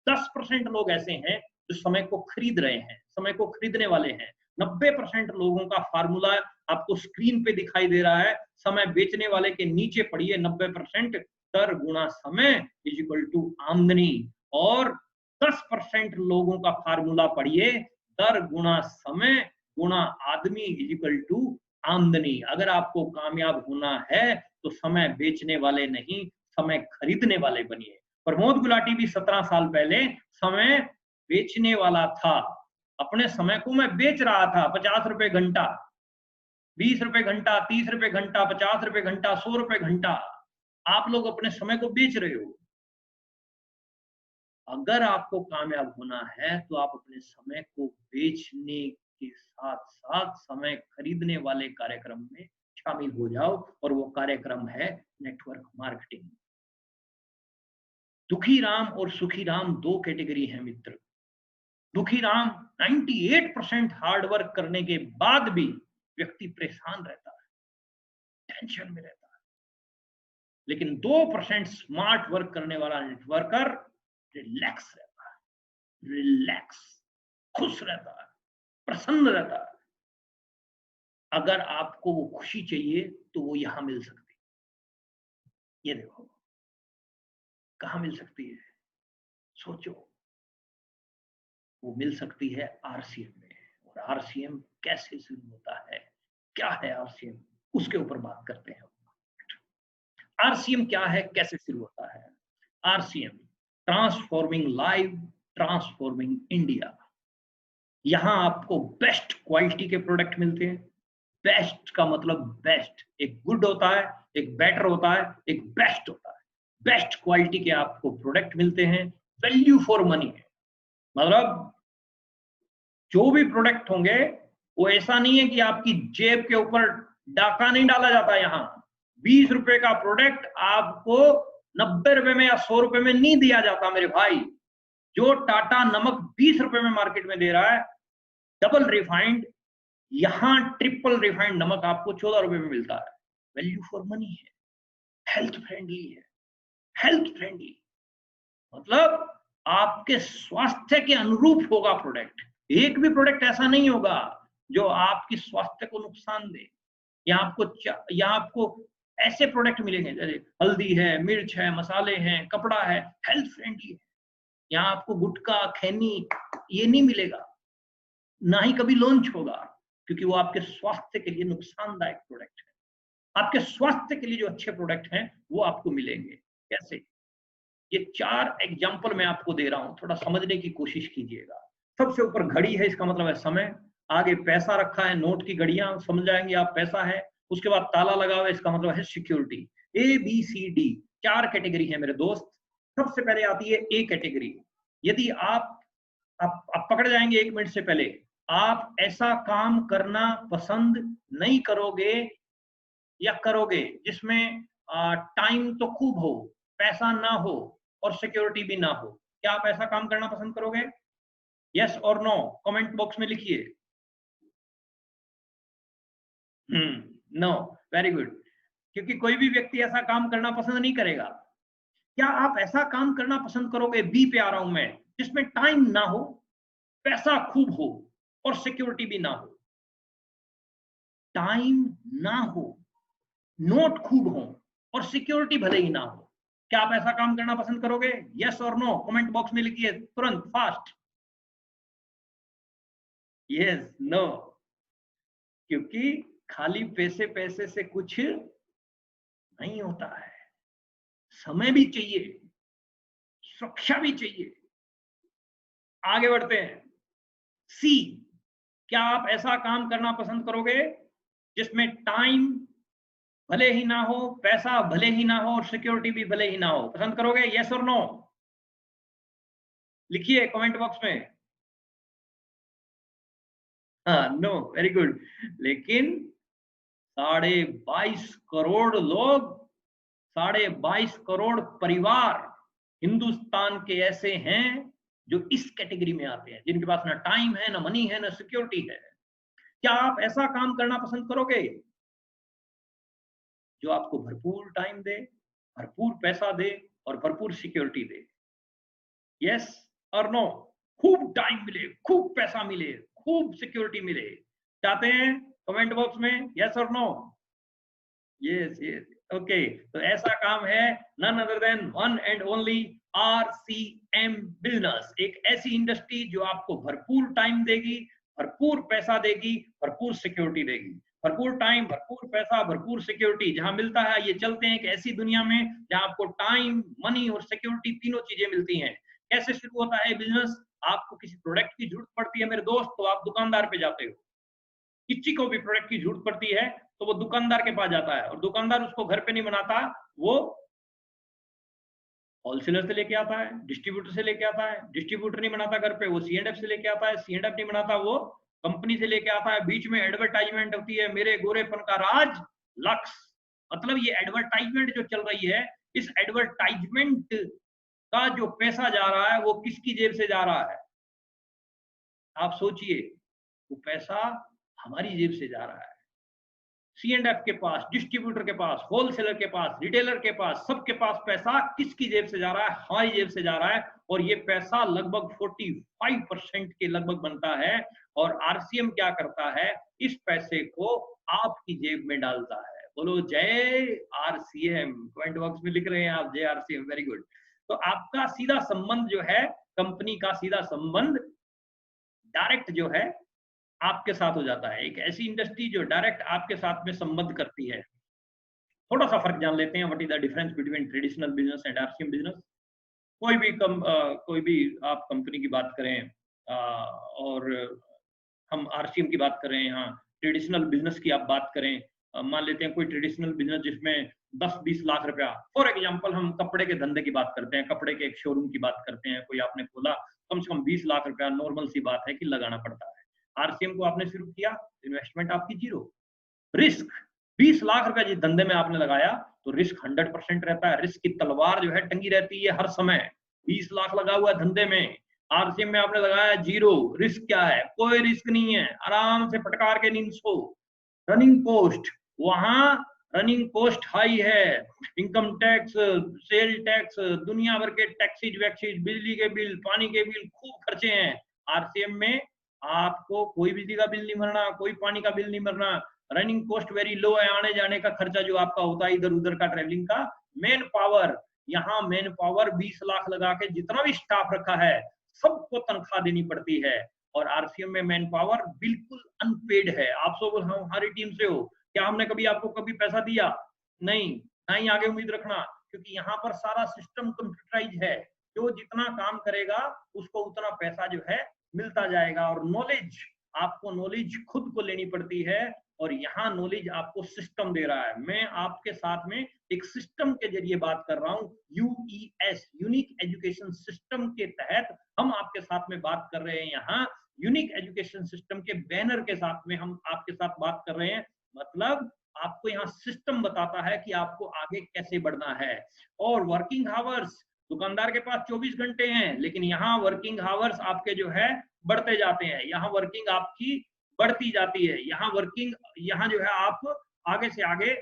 10% लोग ऐसे हैं जो समय को खरीद रहे हैं, समय को खरीदने वाले हैं। 90% लोगों का फार्मूला आपको स्क्रीन पे दिखाई दे रहा है। समय बेचने वाले के नीचे पढ़िए 90% दर गुणा समय इज इक्वल टू आमदनी, और 10% लोगों का फार्मूला पढ़िए दर गुणा समय गुणा आदमी इज इक्वल टू आमदनी। अगर आपको कामयाब होना है तो समय बेचने वाले नहीं, समय खरीदने वाले बनिए। प्रमोद गुलाटी भी 17 साल पहले समय बेचने वाला था। अपने समय को मैं बेच रहा था, 50 रुपए घंटा, 20 रुपए घंटा, 30 रुपए घंटा, 50 रुपए घंटा, 100 रुपए घंटा। आप लोग अपने समय को बेच रहे हो। अगर आपको कामयाब होना है तो आप अपने समय को बेचने के साथ साथ समय खरीदने वाले कार्यक्रम में शामिल हो जाओ, और वो कार्यक्रम है नेटवर्क मार्केटिंग। दुखी राम और सुखी राम दो कैटेगरी है मित्र। दुखी राम 98% हार्ड वर्क करने के बाद भी व्यक्ति परेशान रहता है, टेंशन में रहता है, लेकिन 2% स्मार्ट वर्क करने वाला नेटवर्कर रिलैक्स रहता है, रिलैक्स, खुश रहता है, प्रसन्न रहता है। अगर आपको वो खुशी चाहिए तो वो यहां मिल सकती है। ये देखो कहां मिल सकती है, सोचो। वो मिल सकती है आरसीएम में। और आरसीएम कैसे शुरू होता है, क्या है आरसीएम, उसके ऊपर बात करते हैं। आरसीएम क्या है, कैसे शुरू होता है? RCM, transforming live, transforming India. यहां आपको बेस्ट क्वालिटी के प्रोडक्ट मिलते हैं। बेस्ट का मतलब बेस्ट, एक गुड होता है, एक बेटर होता है, एक बेस्ट होता है। बेस्ट क्वालिटी के आपको प्रोडक्ट मिलते हैं, वैल्यू फॉर मनी है। मतलब जो भी प्रोडक्ट होंगे वो ऐसा नहीं है कि आपकी जेब के ऊपर डाका नहीं डाला जाता। यहाँ 20 रुपए का प्रोडक्ट आपको 90 रुपए में या 100 रुपए में नहीं दिया जाता मेरे भाई। जो टाटा नमक 20 रुपए में मार्केट में दे रहा है डबल रिफाइंड, यहां ट्रिपल रिफाइंड नमक आपको 14 रुपए में मिलता है। वैल्यू फॉर मनी है, हेल्थ फ्रेंडली है। हेल्थ फ्रेंडली मतलब आपके स्वास्थ्य के अनुरूप होगा प्रोडक्ट। एक भी प्रोडक्ट ऐसा नहीं होगा जो आपकी स्वास्थ्य को नुकसान दे। यहाँ आपको ऐसे प्रोडक्ट मिलेंगे जैसे हल्दी है, मिर्च है, मसाले हैं, कपड़ा है, हेल्थ फ्रेंडली है। यहाँ आपको गुटखा, खैनी ये नहीं मिलेगा, ना ही कभी लॉन्च होगा, क्योंकि वो आपके स्वास्थ्य के लिए नुकसानदायक प्रोडक्ट है। आपके स्वास्थ्य के लिए जो अच्छे प्रोडक्ट हैं वो आपको मिलेंगे। कैसे? ये 4 एग्जाम्पल मैं आपको दे रहा हूं, थोड़ा समझने की कोशिश कीजिएगा। सबसे ऊपर घड़ी है, इसका मतलब है समय। आगे पैसा रखा है, नोट की घड़ियां, समझ जाएंगे आप पैसा है। उसके बाद ताला लगा हुआ है, इसका मतलब है security. A B C D 4 category है मेरे दोस्त। सबसे पहले आती है ए कैटेगरी। यदि आप पकड़ जाएंगे 1 मिनट से पहले, आप ऐसा काम करना पसंद नहीं करोगे या करोगे जिसमें टाइम तो खूब हो, पैसा ना हो और सिक्योरिटी भी ना हो। क्या आप ऐसा काम करना पसंद करोगे? यस और नो कमेंट बॉक्स में लिखिए। No, very good. क्योंकि कोई भी व्यक्ति ऐसा काम करना पसंद नहीं करेगा। क्या आप ऐसा काम करना पसंद करोगे, बी पे आ रहा हूं मैं, जिसमें टाइम ना हो, पैसा खूब हो और सिक्योरिटी भी ना हो? टाइम ना हो, नोट खूब हो और सिक्योरिटी भले ही ना हो, क्या आप ऐसा काम करना पसंद करोगे? यस और नो कमेंट बॉक्स में लिखिए तुरंत, फास्ट। Yes, no. क्योंकि खाली पैसे पैसे से कुछ नहीं होता है। समय भी चाहिए, सुरक्षा भी चाहिए। आगे बढ़ते हैं। सी, क्या आप ऐसा काम करना पसंद करोगे जिसमें टाइम भले ही ना हो, पैसा भले ही ना हो और सिक्योरिटी भी भले ही ना हो, पसंद करोगे? यस और नो? लिखिए कमेंट बॉक्स में। हाँ, नो, वेरी गुड। लेकिन 22.5 करोड़ लोग, 22.5 करोड़ परिवार हिंदुस्तान के ऐसे हैं जो इस कैटेगरी में आते हैं, जिनके पास ना टाइम है, ना मनी है, ना सिक्योरिटी है। क्या आप ऐसा काम करना पसंद करोगे जो आपको भरपूर टाइम दे, भरपूर पैसा दे और भरपूर सिक्योरिटी दे? यस और नो? खूब टाइम मिले, खूब पैसा मिले, खूब सिक्योरिटी मिले, चाहते हैं? कमेंट बॉक्स में यस और नो? Yes, yes, okay. तो ऐसा काम है none other than one and only RCM business. एक ऐसी इंडस्ट्री जो आपको भरपूर टाइम देगी, भरपूर पैसा देगी, भरपूर सिक्योरिटी देगी। भरपूर टाइम, भरपूर पैसा, भरपूर सिक्योरिटी जहां मिलता है, ये चलते हैं एक ऐसी दुनिया में जहां आपको टाइम, मनी और सिक्योरिटी तीनों चीजें मिलती हैं। कैसे शुरू होता है बिजनेस? आपको किसी प्रोडक्ट की जरूरत पड़ती है मेरे दोस्त, तो आप दुकानदार पे जाते हो। किसी को भी प्रोडक्ट की जरूरत पड़ती है तो वो दुकानदार के पास जाता है, और दुकानदार उसको घर पे नहीं बनाता, वो होलसेलर से लेके आता है, डिस्ट्रीब्यूटर से लेके आता है, डिस्ट्रीब्यूटर नहीं बनाता घर पे, वो सी&एफ से लेके आता है, सी&एफ नहीं बनाता, वो कंपनी से लेके आता है। बीच में एडवर्टाइजमेंट होती है, मेरे गोरेपन का राज लक्स। मतलब ये एडवर्टाइजमेंट जो चल रही है, इस एडवर्टाइजमेंट का जो पैसा जा रहा है वो किसकी जेब से जा रहा है? आप सोचिए, वो पैसा हमारी जेब से जा रहा है। सी&एफ के पास, डिस्ट्रीब्यूटर के पास, होलसेलर के पास, रिटेलर के पास, सबके पास पैसा किसकी जेब से जा रहा है? हमारी जेब से जा रहा है। और ये पैसा लगभग 45% के लगभग बनता है। और आरसीएम क्या करता है? इस पैसे को आपकी जेब में डालता है। बोलो जय आरसीएम। कमेंट बॉक्स में लिख रहे हैं आप जय आरसीएम, वेरी गुड। तो आपका सीधा संबंध जो है, कंपनी का सीधा संबंध डायरेक्ट जो है आपके साथ हो जाता है। एक ऐसी इंडस्ट्री जो डायरेक्ट आपके साथ में संबंध करती है। थोड़ा सा फर्क जान लेते हैं, what is the difference between traditional business and RCM business. कोई भी आप कंपनी की बात करें, और हम आरसीएम की बात करें, यहाँ ट्रेडिशनल बिजनेस की आप बात करें, मान लेते हैं कोई ट्रेडिशनल बिजनेस जिसमें 10-20 लाख रुपया, फॉर एग्जांपल हम कपड़े के धंधे की बात करते हैं, कपड़े के एक शोरूम की बात करते हैं, कोई आपने खोला, कम से कम 20 लाख रुपया नॉर्मल सी बात है कि लगाना पड़ता है। आरसीएम को आपने शुरू किया, इन्वेस्टमेंट आपकी जीरो, रिस्क 20 लाख रुपया जिस धंधे में आपने लगाया तो रिस्क 100% रहता है। रिस्क की तलवार जो है टंगी रहती है हर समय। 20 लाख लगा हुआ है धंधे में, आरसीएम में आपने लगाया जीरो, रिस्क क्या है? कोई रिस्क नहीं है, आराम से फटकार के नींद सो। रनिंग कॉस्ट, वहां रनिंग कॉस्ट हाई है, इनकम टैक्स, सेल टैक्स, दुनिया भर के टैक्सीज वैक्सीज, बिजली के बिल, पानी के बिल, खूब खर्चे हैं। आरसीएम में आपको कोई बिजली का बिल नहीं भरना, कोई पानी का बिल नहीं भरना, रनिंग कॉस्ट वेरी लो है, आने जाने का खर्चा जो आपका होता है इधर उधर का ट्रेवलिंग का। मेन पावर, यहाँ मेन पावर 20 लाख लगा के जितना भी स्टाफ रखा है सबको तनख्वाह देनी पड़ती है। और आरसीएम में मैन पावर बिल्कुल अनपेड है। आप सब हमारी टीम से हो, क्या हमने कभी आपको कभी पैसा दिया? नहीं, ना ही आगे उम्मीद रखना, क्योंकि यहाँ पर सारा सिस्टम कंप्यूटराइज है। जो जितना काम करेगा उसको उतना पैसा जो है मिलता जाएगा। और नॉलेज, आपको नॉलेज खुद को लेनी पड़ती है, और यहाँ नॉलेज आपको सिस्टम दे रहा है। मैं आपके साथ में एक सिस्टम के जरिए बात कर रहा हूँ, यूईएस, यूनिक एजुकेशन सिस्टम के तहत हम आपके साथ में बात कर रहे हैं। यहाँ यूनिक एजुकेशन सिस्टम के बैनर के साथ में हम आपके साथ बात कर रहे हैं। मतलब आपको यहाँ सिस्टम बताता है कि आपको आगे कैसे बढ़ना है। और वर्किंग आवर्स, दुकानदार के पास 24 घंटे हैं, लेकिन यहाँ वर्किंग आवर्स आपके जो है बढ़ते जाते हैं। यहाँ वर्किंग आपकी बढ़ती जाती है। यहाँ वर्किंग, यहाँ जो है आप आगे से आगे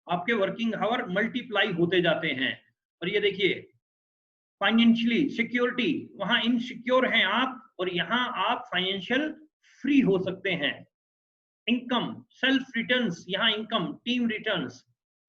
आपके वर्किंग आवर मल्टीप्लाई होते जाते हैं। और ये देखिए फाइनेंशियली सिक्योरिटी, वहां इनसिक्योर हैं आप और यहाँ आप फाइनेंशियल फ्री हो सकते हैं। इनकम, सेल्फ रिटर्न्स, यहाँ इनकम, टीम रिटर्न्स,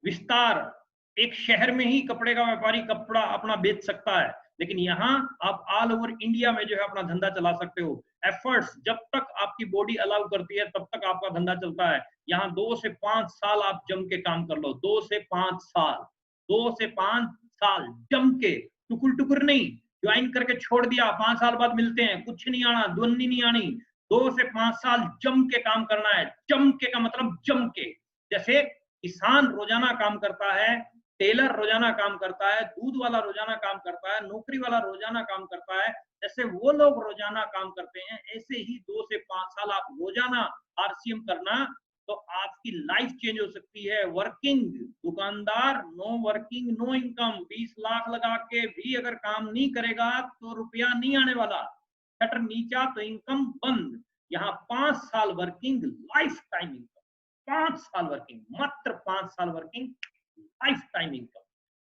विस्तार, एक शहर में ही कपड़े का व्यापारी कपड़ा अपना बेच सकता है, लेकिन यहाँ आप ऑल ओवर इंडिया में जो है अपना धंधा चला सकते हो। एफर्ट्स, जब तक आपकी बॉडी अलाउ करती है तब तक आपका धंधा चलता है। यहाँ 2 से 5 साल आप जम के काम कर लो, 2 से 5 साल, 2 से 5 साल जम के, टुकुर टुकुर नहीं, ज्वाइन करके छोड़ दिया 5 साल बाद मिलते हैं, कुछ नहीं आना, दुन्नी नहीं आनी। 2 से 5 साल जम के काम करना है। जम के का मतलब जम के, जैसे किसान रोजाना काम करता है, टेलर रोजाना काम करता है, दूध वाला रोजाना काम करता है, नौकरी वाला रोजाना काम करता है, जैसे वो लोग रोजाना काम करते हैं, ऐसे ही 2 से 5 साल आप रोजाना आरसीएम करना, तो आपकी लाइफ चेंज हो सकती है। वर्किंग दुकानदार, no working no income, 20 lakh लगा के भी अगर काम नहीं करेगा तो रुपया नहीं आने वाला, शटर नीचा तो इनकम बंद। यहाँ 5 साल वर्किंग, लाइफ टाइम इनकम, 5 साल वर्किंग, मात्र 5 साल वर्किंग, लाइफ टाइम इनकम।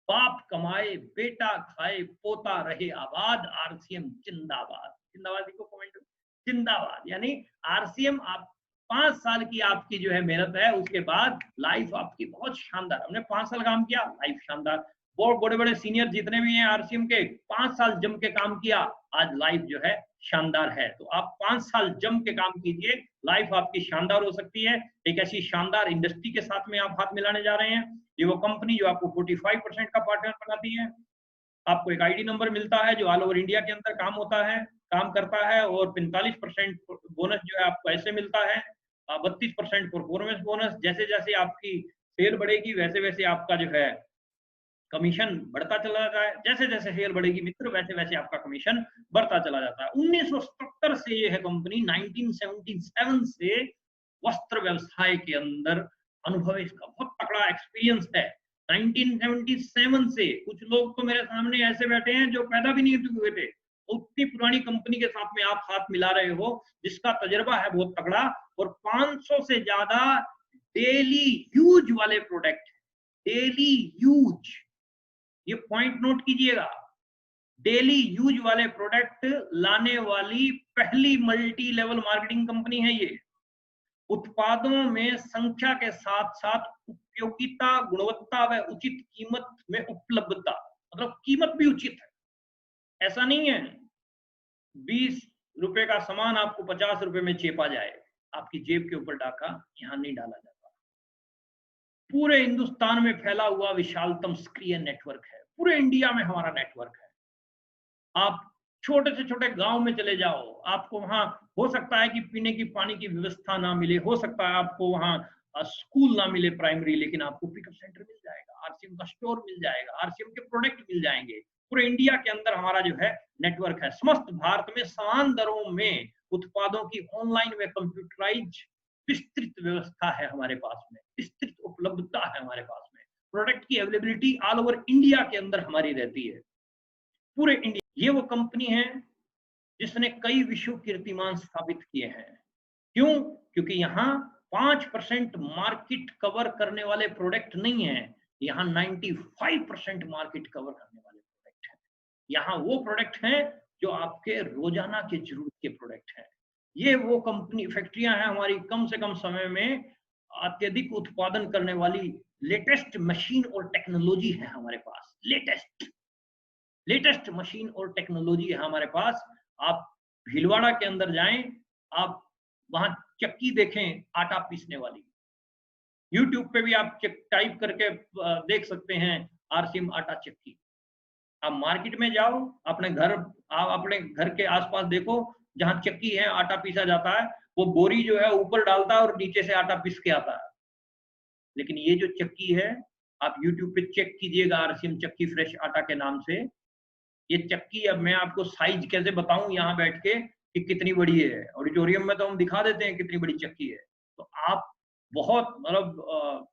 बाप कमाए, बेटा खाए, पोता रहे आबाद, आरसीएम जिंदाबाद। जिंदाबाद को कमेंट, जिंदाबाद। यानी आरसीएम आप 5 साल की आपकी जो है मेहनत है, उसके बाद लाइफ आपकी बहुत शानदार। हमने 5 साल काम किया, लाइफ शानदार। बहुत बड़े बड़े सीनियर जितने भी हैं आरसीएम के, 5 साल जम के काम किया, आज लाइफ जो है शानदार है। तो आप 5 साल जम के काम कीजिए, लाइफ आपकी शानदार हो सकती है। एक ऐसी शानदार इंडस्ट्री के साथ में आप हाथ मिलाने जा रहे हैं, ये वो कंपनी जो आपको 45% का पार्टनर बनाती है। आपको एक आईडी नंबर मिलता है जो ऑल ओवर इंडिया के अंदर काम करता है, और 45% बोनस जो है आपको ऐसे मिलता है, 32% परफॉर्मेंस बोनस। जैसे जैसे आपकी सेल बढ़ेगी वैसे वैसे आपका जो है कमीशन बढ़ता चला जाता है, जैसे जैसे सेल बढ़ेगी मित्र वैसे वैसे आपका कमीशन बढ़ता चला जाता है। 1970 से ये है कंपनी, 1977 से वस्त्र व्यवसाय के अंदर अनुभव, इसका बहुत तगड़ा एक्सपीरियंस है। 1977 से, कुछ लोग तो मेरे सामने ऐसे बैठे हैं जो पैदा भी नहीं हुए थे, उतनी पुरानी कंपनी के साथ में आप हाथ मिला रहे हो, जिसका तजुर्बा है बहुत तगड़ा, और 500 से ज्यादा डेली यूज वाले प्रोडक्ट, डेली यूज, ये पॉइंट नोट कीजिएगा, डेली यूज वाले प्रोडक्ट लाने वाली पहली मल्टी लेवल मार्केटिंग कंपनी है ये। उत्पादों में संख्या के साथ साथ उपयोगिता, गुणवत्ता व उचित कीमत में उपलब्धता, मतलब कीमत भी उचित है। ऐसा नहीं है 20 रुपए का सामान आपको 50 रुपए में चेपा जाए, आपकी जेब के ऊपर डाका यहां नहीं डाला जाता। पूरे हिंदुस्तान में फैला हुआ विशालतम सक्रिय नेटवर्क है, पूरे इंडिया में हमारा नेटवर्क है। आप छोटे से छोटे गांव में चले जाओ, आपको वहां हो सकता है कि पीने की पानी की व्यवस्था ना मिले, हो सकता है आपको वहां स्कूल ना मिले प्राइमरी, लेकिन आपको पिकअप सेंटर मिल जाएगा, आरसीएम का स्टोर मिल जाएगा, आरसीएम के प्रोडक्ट मिल जाएंगे। पूरे इंडिया के अंदर हमारा जो है नेटवर्क है। समस्त भारत में समान दरों में उत्पादों की ऑनलाइन में कंप्यूटराइज विस्तृत व्यवस्था है हमारे पास में, विस्तृत उपलब्धता है हमारे पास में। प्रोडक्ट की अवेलेबिलिटी ऑल ओवर इंडिया के अंदर हमारी रहती है, पूरे इंडिया। ये वो कंपनी है जिसने कई विश्व कीर्तिमान स्थापित किए हैं। क्यों? क्योंकि यहाँ 5% मार्केट कवर करने वाले प्रोडक्ट नहीं है, यहाँ 95% मार्केट कवर करने वाले प्रोडक्ट हैं। यहाँ वो प्रोडक्ट हैं जो आपके रोजाना के जरूरत के प्रोडक्ट हैं। ये वो कंपनी, फैक्ट्रियां हैं हमारी, कम से कम समय में अत्यधिक उत्पादन करने वाली लेटेस्ट मशीन और टेक्नोलॉजी है हमारे पास, लेटेस्ट मशीन और टेक्नोलॉजी है हमारे पास। आप भीलवाड़ा के अंदर जाएं, आप वहां चक्की देखें आटा पीसने वाली, यूट्यूब पे भी आप टाइप करके देख सकते हैं आरसीएम आटा चक्की। आप मार्केट में जाओ, आप अपने घर के आसपास देखो, जहां चक्की है आटा पीसा जाता है, वो बोरी जो है ऊपर डालता है और नीचे से आटा पीस के आता है। लेकिन ये जो चक्की है, आप यूट्यूब पे चेक कीजिएगा आरसीएम चक्की फ्रेश आटा के नाम से। ये चक्की, अब मैं आपको साइज कैसे बताऊं यहाँ बैठ के कि कितनी बड़ी है, ऑडिटोरियम में तो हम दिखा देते हैं कितनी बड़ी चक्की है, तो आप बहुत मतलब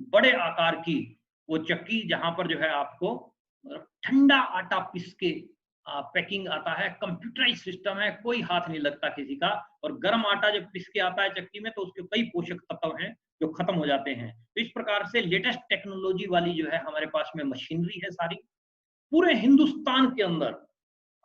बड़े आकार की वो चक्की, जहां पर जो है आपको मतलब ठंडा आटा पीस के पैकिंग आता है, कंप्यूटराइज सिस्टम है, कोई हाथ नहीं लगता किसी का। और गर्म आटा जब पीस के आता है चक्की में तो उसके कई पोषक तत्व हैं जो खत्म हो जाते हैं। तो इस प्रकार से लेटेस्ट टेक्नोलॉजी वाली जो है हमारे पास में मशीनरी है सारी। पूरे हिंदुस्तान के अंदर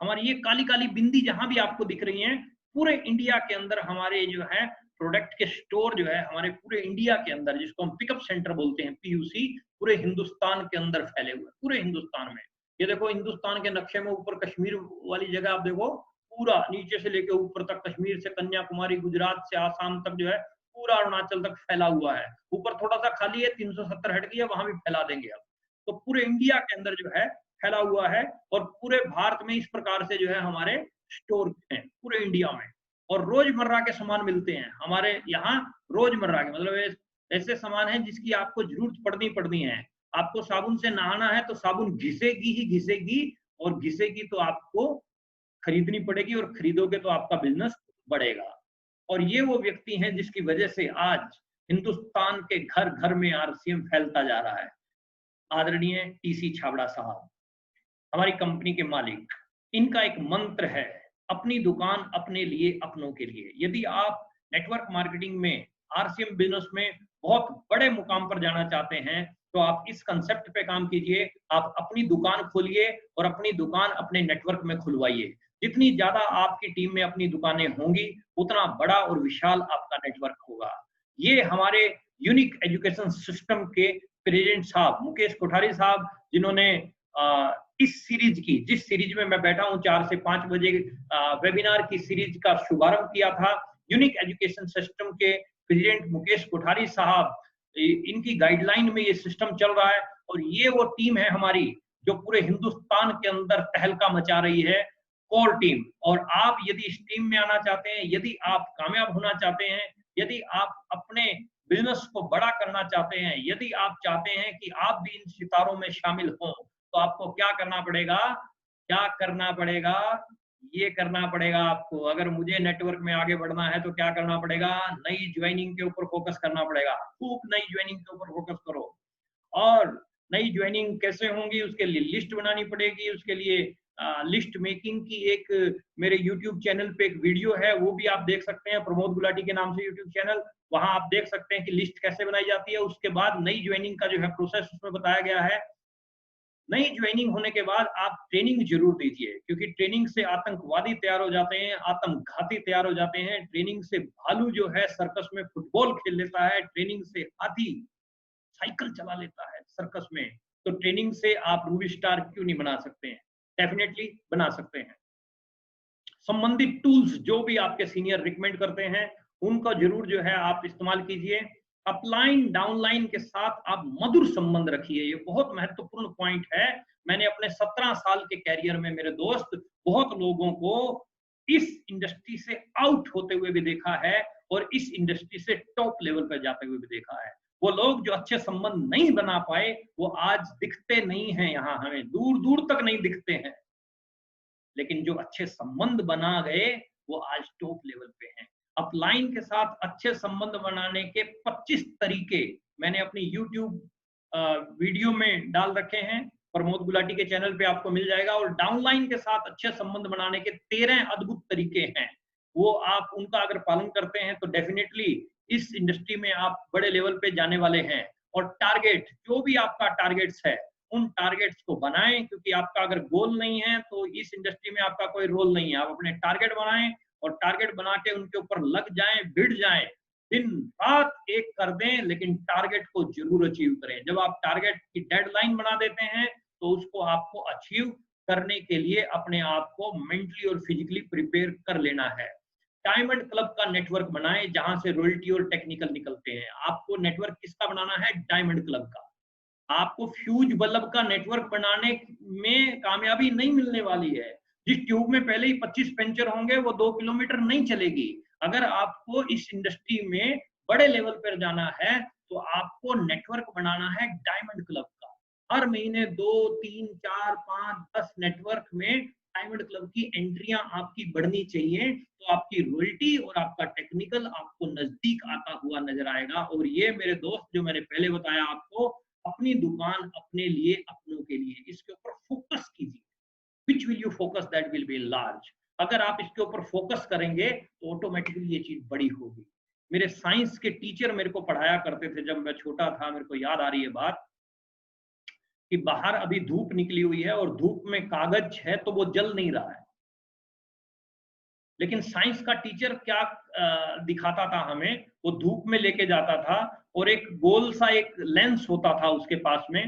हमारी ये काली काली बिंदी जहां भी आपको दिख रही है, पूरे इंडिया के अंदर हमारे जो है प्रोडक्ट के स्टोर जो है हमारे पूरे इंडिया के अंदर, जिसको हम पिकअप सेंटर बोलते हैं, पीयूसी, पूरे हिंदुस्तान के अंदर फैले हुए, पूरे हिंदुस्तान में। ये देखो हिंदुस्तान के नक्शे में ऊपर कश्मीर वाली जगह आप देखो, पूरा नीचे से लेके ऊपर तक, कश्मीर से कन्याकुमारी, गुजरात से आसाम तक जो है पूरा अरुणाचल तक फैला हुआ है। ऊपर थोड़ा सा खाली है, 370 हट गई है, वहां भी फैला देंगे अब। तो पूरे इंडिया के अंदर जो है फैला हुआ है, और पूरे भारत में इस प्रकार से जो है हमारे स्टोर हैं पूरे इंडिया में। और रोजमर्रा के सामान मिलते हैं हमारे यहाँ, रोजमर्रा के मतलब ऐसे सामान हैं जिसकी आपको जरूरत पड़नी है। आपको साबुन से नहाना है तो साबुन घिसेगी ही घिसेगी, और घिसेगी तो आपको खरीदनी पड़ेगी, और खरीदोगे तो आपका बिजनेस बढ़ेगा। और ये वो व्यक्ति हैं जिसकी वजह से आज हिंदुस्तान के घर घर में आरसीएम फैलता जा रहा है। आदरणीय टीसी छाबड़ा साहब, हमारी कंपनी के मालिक, इनका एक मंत्र है, अपनी दुकान अपने लिए अपनों के लिए। यदि आप नेटवर्क मार्केटिंग में, आरसीएम बिजनेस में बहुत बड़े मुकाम पर जाना चाहते हैं तो आप इस कंसेप्ट पे काम कीजिए। आप अपनी दुकान खोलिए और अपनी दुकान अपने नेटवर्क में खुलवाइए। जितनी ज्यादा आपकी टीम में अपनी दुकानें होंगी उतना बड़ा और विशाल आपका नेटवर्क होगा। ये हमारे यूनिक एजुकेशन सिस्टम के प्रेसिडेंट साहब मुकेश कोठारी साहब, जिन्होंने इस सीरीज की, जिस सीरीज में मैं बैठा हूं 4 से 5 बजे वेबिनार की सीरीज का शुभारंभ किया था, यूनिक एजुकेशन सिस्टम के प्रेसिडेंट मुकेश कोठारी साहब, इनकी गाइडलाइन में ये सिस्टम चल रहा है। और ये वो टीम है हमारी जो पूरे हिंदुस्तान के अंदर तहलका मचा रही है, कोर टीम। और आप यदि इस टीम में आना चाहते हैं, यदि आप कामयाब होना चाहते हैं, यदि आप अपने बिजनेस को बड़ा करना चाहते हैं, यदि आप चाहते हैं कि आप भी इन सितारों में शामिल हों, तो आपको क्या करना पड़ेगा? क्या करना पड़ेगा? ये करना पड़ेगा आपको। अगर मुझे नेटवर्क में आगे बढ़ना है तो क्या करना पड़ेगा? नई ज्वाइनिंग के ऊपर फोकस करना पड़ेगा। खूब नई ज्वाइनिंग के ऊपर फोकस करो। और नई ज्वाइनिंग कैसे होंगी, उसके लिए लिस्ट बनानी पड़ेगी। उसके लिए लिस्ट मेकिंग की एक मेरे YouTube चैनल पे एक वीडियो है, वो भी आप देख सकते हैं, प्रमोद गुलाटी के नाम से YouTube चैनल। वहां आप देख सकते हैं कि लिस्ट कैसे बनाई जाती है। उसके बाद नई ज्वाइनिंग का जो है प्रोसेस उसमें बताया गया है। नई ज्वाइनिंग होने के बाद आप ट्रेनिंग जरूर दीजिए, क्योंकि ट्रेनिंग से आतंकवादी तैयार हो जाते हैं, आत्मघाती तैयार हो जाते हैं। ट्रेनिंग से भालू जो है सर्कस में फुटबॉल खेल लेता है, ट्रेनिंग से हाथी साइकिल चला लेता है सर्कस में। तो ट्रेनिंग से आप मूवी स्टार क्यों नहीं बना सकते हैं? डेफिनेटली बना सकते हैं। संबंधित टूल्स जो भी आपके सीनियर रिकमेंड करते हैं उनका जरूर जो है आप इस्तेमाल कीजिए। अपलाइन डाउनलाइन के साथ आप मधुर संबंध रखिए, ये बहुत महत्वपूर्ण पॉइंट है। मैंने अपने 17 साल के कैरियर में मेरे दोस्त बहुत लोगों को इस इंडस्ट्री से आउट होते हुए भी देखा है और इस इंडस्ट्री से टॉप लेवल पर जाते हुए भी देखा है। वो लोग जो अच्छे संबंध नहीं बना पाए वो आज दिखते नहीं हैं, यहाँ हमें दूर दूर तक नहीं दिखते हैं, लेकिन जो अच्छे संबंध बना गए वो आज टॉप लेवल पे हैं। अपलाइन के साथ अच्छे संबंध बनाने के 25 तरीके मैंने अपनी YouTube वीडियो में डाल रखे हैं, प्रमोद गुलाटी के चैनल पे आपको मिल जाएगा। और डाउनलाइन के साथ अच्छे संबंध बनाने के 13 अद्भुत तरीके हैं, वो आप उनका अगर पालन करते हैं तो डेफिनेटली इस इंडस्ट्री में आप बड़े लेवल पे जाने वाले हैं। और टारगेट, जो भी आपका टारगेट्स है उन टारगेट्स को बनाएं, क्योंकि आपका अगर गोल नहीं है तो इस इंडस्ट्री में आपका कोई रोल नहीं है। आप अपने टारगेट बनाएं और टारगेट बना के उनके ऊपर लग जाएं, भिड़ जाएं, दिन रात एक कर दें, लेकिन टारगेट को जरूर अचीव करें। जब आप टारगेट की डेडलाइन बना देते हैं तो उसको आपको अचीव करने के लिए अपने आप को मेंटली और फिजिकली प्रिपेयर कर लेना है। डायमंड क्लब का नेटवर्क बनाएं जहां से रॉयल्टी और टेक्निकल निकलते हैं। आपको नेटवर्क किसका बनाना है? डायमंड क्लब का। आपको फ्यूज बल्ब का नेटवर्क बनाने में कामयाबी नहीं मिलने वाली है। जिस ट्यूब में पहले ही 25 पंचर होंगे वो 2 किलोमीटर नहीं चलेगी। अगर आपको इस इंडस्ट्री में बड़े लेवल पर जाना है तो आपको नेटवर्क बनाना है डायमंड क्लब का। हर महीने 2, 3, 4, 5, 10 नेटवर्क में डायमंड क्लब की एंट्रियां आपकी बढ़नी चाहिए, तो आपकी रॉयल्टी और आपका टेक्निकल आपको नजदीक आता हुआ नजर आएगा। और ये मेरे दोस्त, जो मैंने पहले बताया आपको, अपनी दुकान अपने लिए अपनों के लिए, इसके ऊपर फोकस कीजिए। Which will you focus that will be large. अगर आप इसके ऊपर फोकस करेंगे तो ऑटोमेटिकली ये चीज बड़ी होगी। मेरे साइंस के टीचर मेरे को पढ़ाया करते थे जब मैं छोटा था, मेरे को याद आ रही है बात कि बाहर अभी धूप निकली हुई है और धूप में कागज है तो वो जल नहीं रहा है, लेकिन साइंस का टीचर क्या दिखाता था हमें, वो धूप में लेके जाता था और एक गोल सा एक लेंस होता था उसके पास में,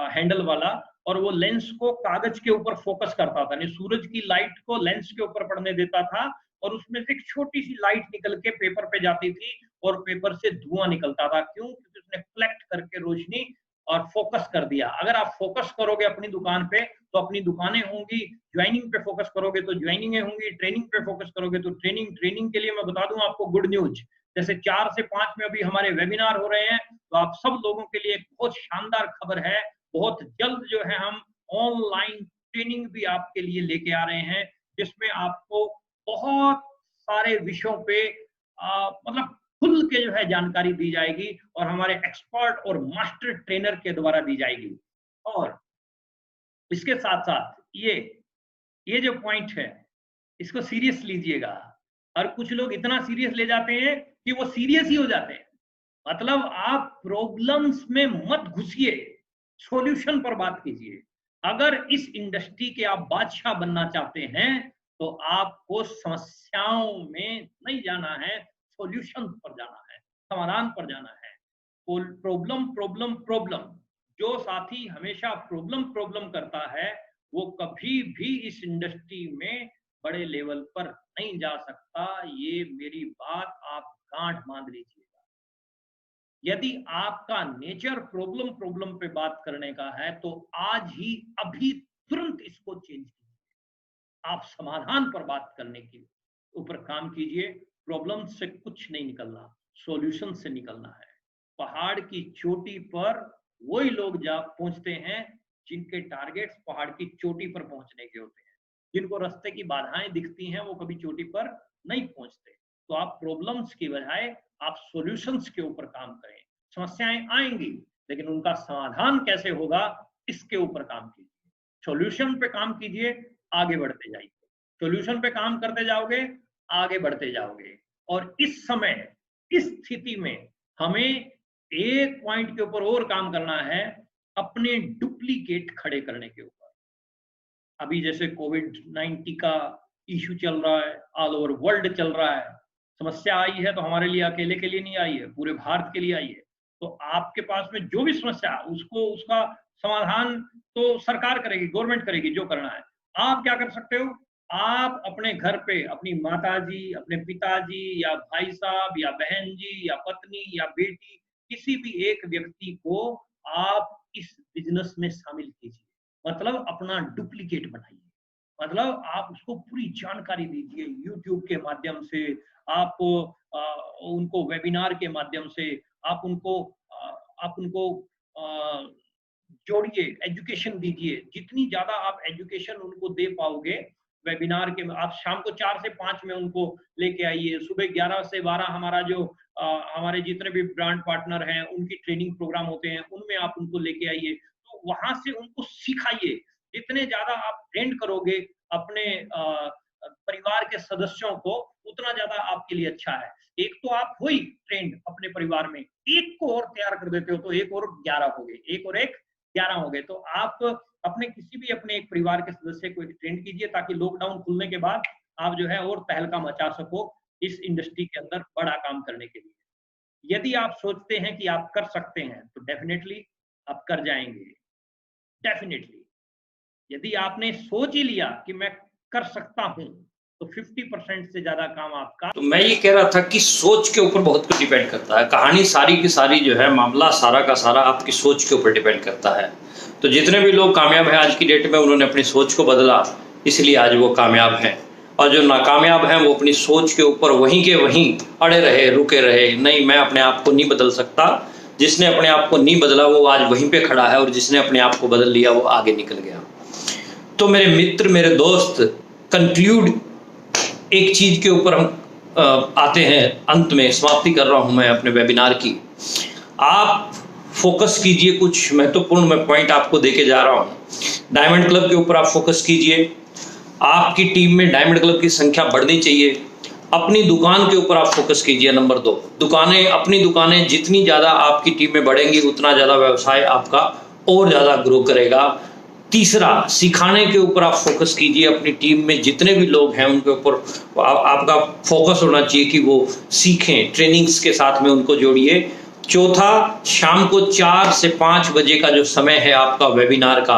हैंडल वाला, और वो लेंस को कागज के ऊपर फोकस करता था, नहीं सूरज की लाइट को लेंस के ऊपर पड़ने देता था और उसमें से एक छोटी सी लाइट निकल के पेपर पे जाती थी और पेपर से धुआं निकलता था। क्यों? क्योंकि उसने कलेक्ट करके रोशनी और फोकस कर दिया। अगर आप फोकस करोगे अपनी दुकान पे तो अपनी दुकानें होंगी, ज्वाइनिंग पे फोकस करोगे तो ज्वाइनिंगें होंगी, ट्रेनिंग पे फोकस करोगे तो ट्रेनिंग के लिए मैं बता दूं आपको गुड न्यूज, जैसे 4 से 5 में अभी हमारे वेबिनार हो रहे हैं, तो आप सब लोगों के लिए एक बहुत शानदार खबर है। बहुत जल्द जो है हम ऑनलाइन ट्रेनिंग भी आपके लिए लेके आ रहे हैं, जिसमें आपको बहुत सारे विषयों पे मतलब खुल के जो है जानकारी दी जाएगी और हमारे एक्सपर्ट और मास्टर ट्रेनर के द्वारा दी जाएगी। और इसके साथ साथ ये जो पॉइंट है, इसको सीरियस लीजिएगा। और कुछ लोग इतना सीरियस ले जाते हैं कि वो सीरियस ही हो जाते हैं। मतलब आप प्रॉब्लम्स में मत घुसिए, सॉल्यूशन पर बात कीजिए। अगर इस इंडस्ट्री के आप बादशाह बनना चाहते हैं, तो आपको समस्याओं में नहीं जाना है, सॉल्यूशन पर जाना है, समाधान पर जाना है। प्रॉब्लम प्रॉब्लम प्रॉब्लम, जो साथी हमेशा प्रॉब्लम प्रॉब्लम करता है, वो कभी भी इस इंडस्ट्री में बड़े लेवल पर नहीं जा सकता। ये मेरी बात आप गांठ बांध लीजिएगा। यदि आपका नेचर प्रॉब्लम प्रॉब्लम पे बात करने का है, तो आज ही अभी तुरंत इसको चेंज कीजिए। आप समाधान पर बात करने के ऊपर काम कीजिए। प्रॉब्लम से कुछ नहीं निकलना, सॉल्यूशन से निकलना है। पहाड़ की चोटी पर वही लोग जा पहुंचते हैं जिनके टारगेट्स पहाड़ की चोटी पर पहुंचने के होते हैं। जिनको रास्ते की बाधाएं दिखती हैं, वो कभी चोटी पर नहीं पहुंचते। तो आप प्रॉब्लम्स की बजाय आप सॉल्यूशंस के ऊपर काम करें। समस्याएं आएंगी, लेकिन उनका समाधान कैसे होगा, इसके ऊपर काम कीजिए। सॉल्यूशन पे काम कीजिए, आगे बढ़ते जाइए। सॉल्यूशन पे काम करते जाओगे, आगे बढ़ते जाओगे। और इस समय, इस स्थिति में हमें एक पॉइंट के ऊपर और काम करना है, अपने डुप्लीकेट खड़े करने के ऊपर। अभी जैसे कोविड-19 का इशू चल रहा है, ऑल ओवर वर्ल्ड चल रहा है। समस्या आई है तो हमारे लिए अकेले के लिए नहीं आई है, पूरे भारत के लिए आई है। तो आपके पास में जो भी समस्या, उसका समाधान तो सरकार करेगी, गवर्नमेंट करेगी, जो करना है। आप क्या कर सकते हो? आप अपने घर पे अपनी माताजी, अपने पिताजी या भाई साहब या बहन जी या पत्नी या बेटी, किसी भी एक व्यक्ति को आप इस बिजनेस में शामिल कीजिए। मतलब अपना डुप्लीकेट बनाइए। मतलब आप उसको पूरी जानकारी दीजिए, यूट्यूब के माध्यम से, आप उनको वेबिनार के माध्यम से, आप उनको जोड़िए, एजुकेशन दीजिए। जितनी ज्यादा आप एजुकेशन उनको दे पाओगे वेबिनार के, आप शाम को 4 से 5 में उनको लेके आइए। सुबह 11 से 12 हमारा जो हमारे जितने भी ब्रांड पार्टनर हैं, उनकी ट्रेनिंग प्रोग्राम होते हैं, उनमें आप उनको लेके आइए। तो वहां से उनको सिखाइए। जितने ज्यादा आप ट्रेंड करोगे अपने परिवार के सदस्यों को, उतना ज्यादा आपके लिए अच्छा है। एक तो आप हो ही ट्रेंड अपने परिवार में, एक को और तैयार कर देते हो तो एक और 11 हो गए, एक और एक 11 हो गए। तो आप अपने किसी भी अपने एक परिवार के सदस्य को एक ट्रेंड कीजिए, ताकि लॉकडाउन खुलने के बाद आप जो है और तहलका मचा सको इस इंडस्ट्री के अंदर बड़ा काम करने के लिए। यदि आप सोचते हैं कि आप कर सकते हैं, तो डेफिनेटली आप कर जाएंगे। डेफिनेटली यदि आपने सोच ही लिया कि मैं कर सकता हूं, तो 50% से ज्यादा काम आपका। तो मैं ये कह रहा था कि सोच के ऊपर बहुत कुछ डिपेंड करता है। कहानी सारी की सारी जो है, मामला सारा का सारा आपकी सोच के ऊपर डिपेंड करता है। तो जितने भी लोग कामयाब हैं आज की डेट में, उन्होंने अपनी सोच को बदला, इसलिए आज वो कामयाब हैं। और जो नाकामयाब हैं, वो अपनी सोच के ऊपर वहीं के वहीं अड़े रहे, रुके रहे। नहीं, मैं अपने आप को नहीं बदल सकता। जिसने अपने आप को नहीं बदला, वो आज वहीं पे खड़ा है, और जिसने अपने आप को बदल लिया, वो आगे निकल गया। तो मेरे मित्र, मेरे दोस्त, कंक्लूड एक चीज के ऊपर हम आते हैं। अंत में समाप्ति कर रहा हूं मैं अपने वेबिनार की। आप फोकस कीजिए, कुछ महत्वपूर्ण मैं पॉइंट आपको देके जा रहा हूं। डायमंड क्लब के ऊपर आप फोकस कीजिए। आपकी टीम में डायमंड क्लब की संख्या बढ़नी चाहिए। अपनी दुकान के ऊपर आप फोकस कीजिए। नंबर 2, दुकानें, अपनी दुकानें जितनी ज़्यादा आपकी टीम में बढ़ेंगी, उतना ज़्यादा व्यवसाय आपका और ज़्यादा ग्रो करेगा। तीसरा, सिखाने के ऊपर आप फोकस कीजिए। अपनी टीम में जितने भी लोग हैं, उनके ऊपर आपका फोकस होना चाहिए कि वो सीखें। ट्रेनिंग्स के साथ में उनको जोड़िए। चौथा, शाम को 4 से 5 बजे का जो समय है आपका वेबिनार का,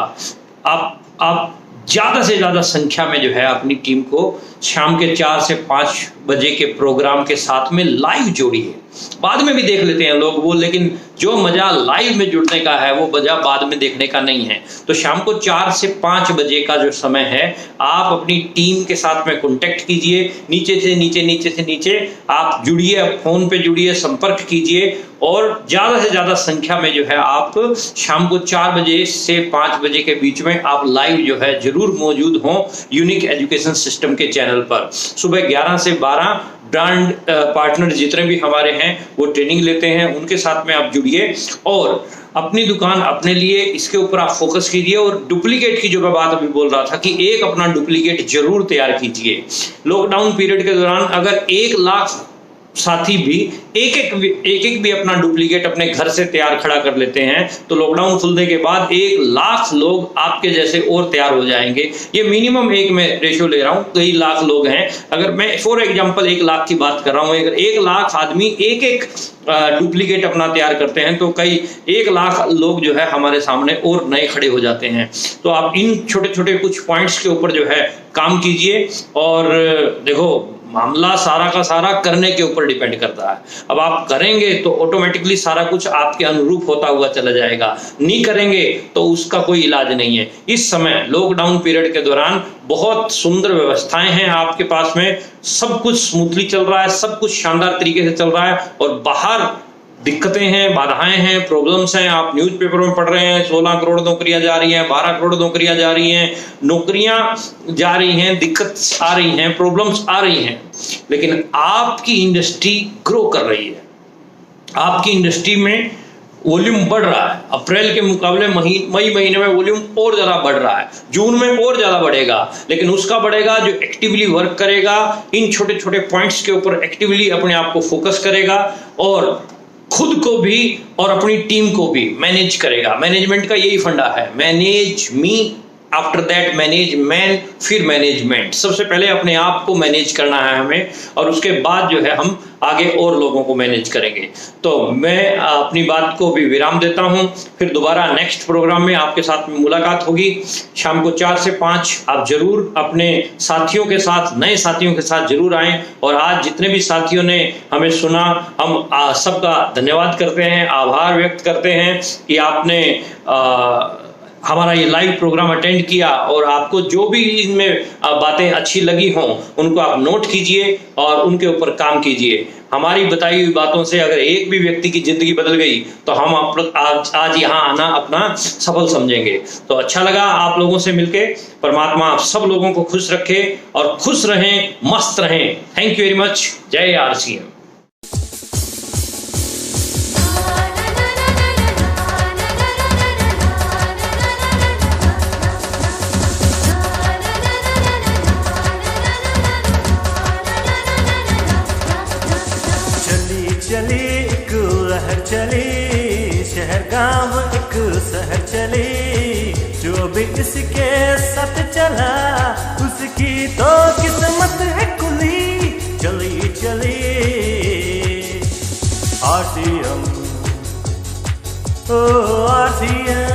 आप ज़्यादा से ज़्यादा संख्या में जो है अपनी टीम को शाम के 4 से 5 बजे के प्रोग्राम के साथ में लाइव जोड़िए। बाद में भी देख लेते हैं लोग वो, लेकिन जो मजा लाइव में जुड़ने का है वो मजा बाद में देखने का नहीं है। तो शाम को 4 से 5 बजे का जो समय है, आप अपनी टीम के साथ में कांटेक्ट कीजिए, नीचे से नीचे आप जुड़िए, फोन पे जुड़िए, संपर्क कीजिए और ज्यादा से ज्यादा संख्या में जो है आप शाम को 4 बजे से 5 बजे के बीच में आप लाइव जो है जरूर मौजूद हों यूनिक एजुकेशन सिस्टम के चैनल पर। सुबह 11 से 12 ब्रांड पार्टनर जितने भी हमारे हैं वो ट्रेनिंग लेते हैं, उनके साथ में आप जुड़िए और अपनी दुकान अपने लिए इसके ऊपर आप फोकस कीजिए। और डुप्लीकेट की जो मैं बात अभी बोल रहा था कि एक अपना डुप्लीकेट जरूर तैयार कीजिए। लॉकडाउन पीरियड के दौरान अगर 1 लाख साथी भी एक भी अपना डुप्लीकेट अपने घर से तैयार खड़ा कर लेते हैं तो लॉकडाउन खुलने के बाद 1 लाख लोग आपके जैसे और तैयार हो जाएंगे। ये मिनिमम एक मैं रेशियो ले रहा हूं, कई लाख लोग हैं। अगर मैं फॉर एग्जांपल 1 लाख की बात कर रहा हूं, अगर 1 लाख आदमी एक डुप्लीकेट अपना तैयार करते हैं तो कई 1 लाख लोग जो है हमारे सामने और नए खड़े हो जाते हैं। तो आप इन छोटे छोटे कुछ पॉइंट्स के ऊपर जो है काम कीजिए और देखो मामला सारा का सारा करने के ऊपर डिपेंड करता है। अब आप करेंगे तो ऑटोमेटिकली सारा कुछ आपके अनुरूप होता हुआ चला जाएगा, नहीं करेंगे तो उसका कोई इलाज नहीं है। इस समय लॉकडाउन पीरियड के दौरान बहुत सुंदर व्यवस्थाएं हैं आपके पास में, सब कुछ स्मूथली चल रहा है, सब कुछ शानदार तरीके से चल रहा है और बाहर दिक्कतें हैं, बाधाएं हैं, प्रॉब्लम्स हैं। आप न्यूज़पेपर में पढ़ रहे हैं 16 करोड़ नौकरियां जा रही हैं, 12 करोड़ नौकरियां जा रही हैं, नौकरियां जा रही हैं, दिक्कत आ रही हैं, प्रॉब्लम्स आ रही हैं, लेकिन आपकी इंडस्ट्री ग्रो कर रही है। आपकी इंडस्ट्री में वॉल्यूम बढ़ रहा है। अप्रैल के मुकाबले मई महीने में वॉल्यूम और ज्यादा बढ़ रहा है, जून में और ज्यादा बढ़ेगा, लेकिन उसका बढ़ेगा जो एक्टिवली वर्क करेगा, इन छोटे छोटे पॉइंट्स के ऊपर एक्टिवली अपने आप को फोकस करेगा और खुद को भी और अपनी टीम को भी मैनेज करेगा। मैनेजमेंट का यही फंडा है, manage me, after that manage man, फिर मैनेजमेंट। सबसे पहले अपने आप को मैनेज करना है हमें और उसके बाद जो है हम आगे और लोगों को मैनेज करेंगे। तो मैं अपनी बात को भी विराम देता हूं, फिर दोबारा नेक्स्ट प्रोग्राम में आपके साथ में मुलाकात होगी। शाम को 4 से 5 आप जरूर अपने साथियों के साथ, नए साथियों के साथ जरूर आएं। और आज जितने भी साथियों ने हमें सुना, हम सबका धन्यवाद करते हैं, आभार व्यक्त करते हैं कि आपने हमारा ये लाइव प्रोग्राम अटेंड किया और आपको जो भी इनमें बातें अच्छी लगी हों उनको आप नोट कीजिए और उनके ऊपर काम कीजिए। हमारी बताई हुई बातों से अगर एक भी व्यक्ति की जिंदगी बदल गई तो हम आज यहाँ आना अपना सफल समझेंगे। तो अच्छा लगा आप लोगों से मिलके। परमात्मा आप सब लोगों को खुश रखे और खुश रहें, मस्त रहें। Thank you very much. जय RCM। चली एक लहर चली, शहर गांव एक शहर चली, जो भी इसके साथ चला उसकी तो किस्मत है खुली। चली चली RCM, ओ RCM।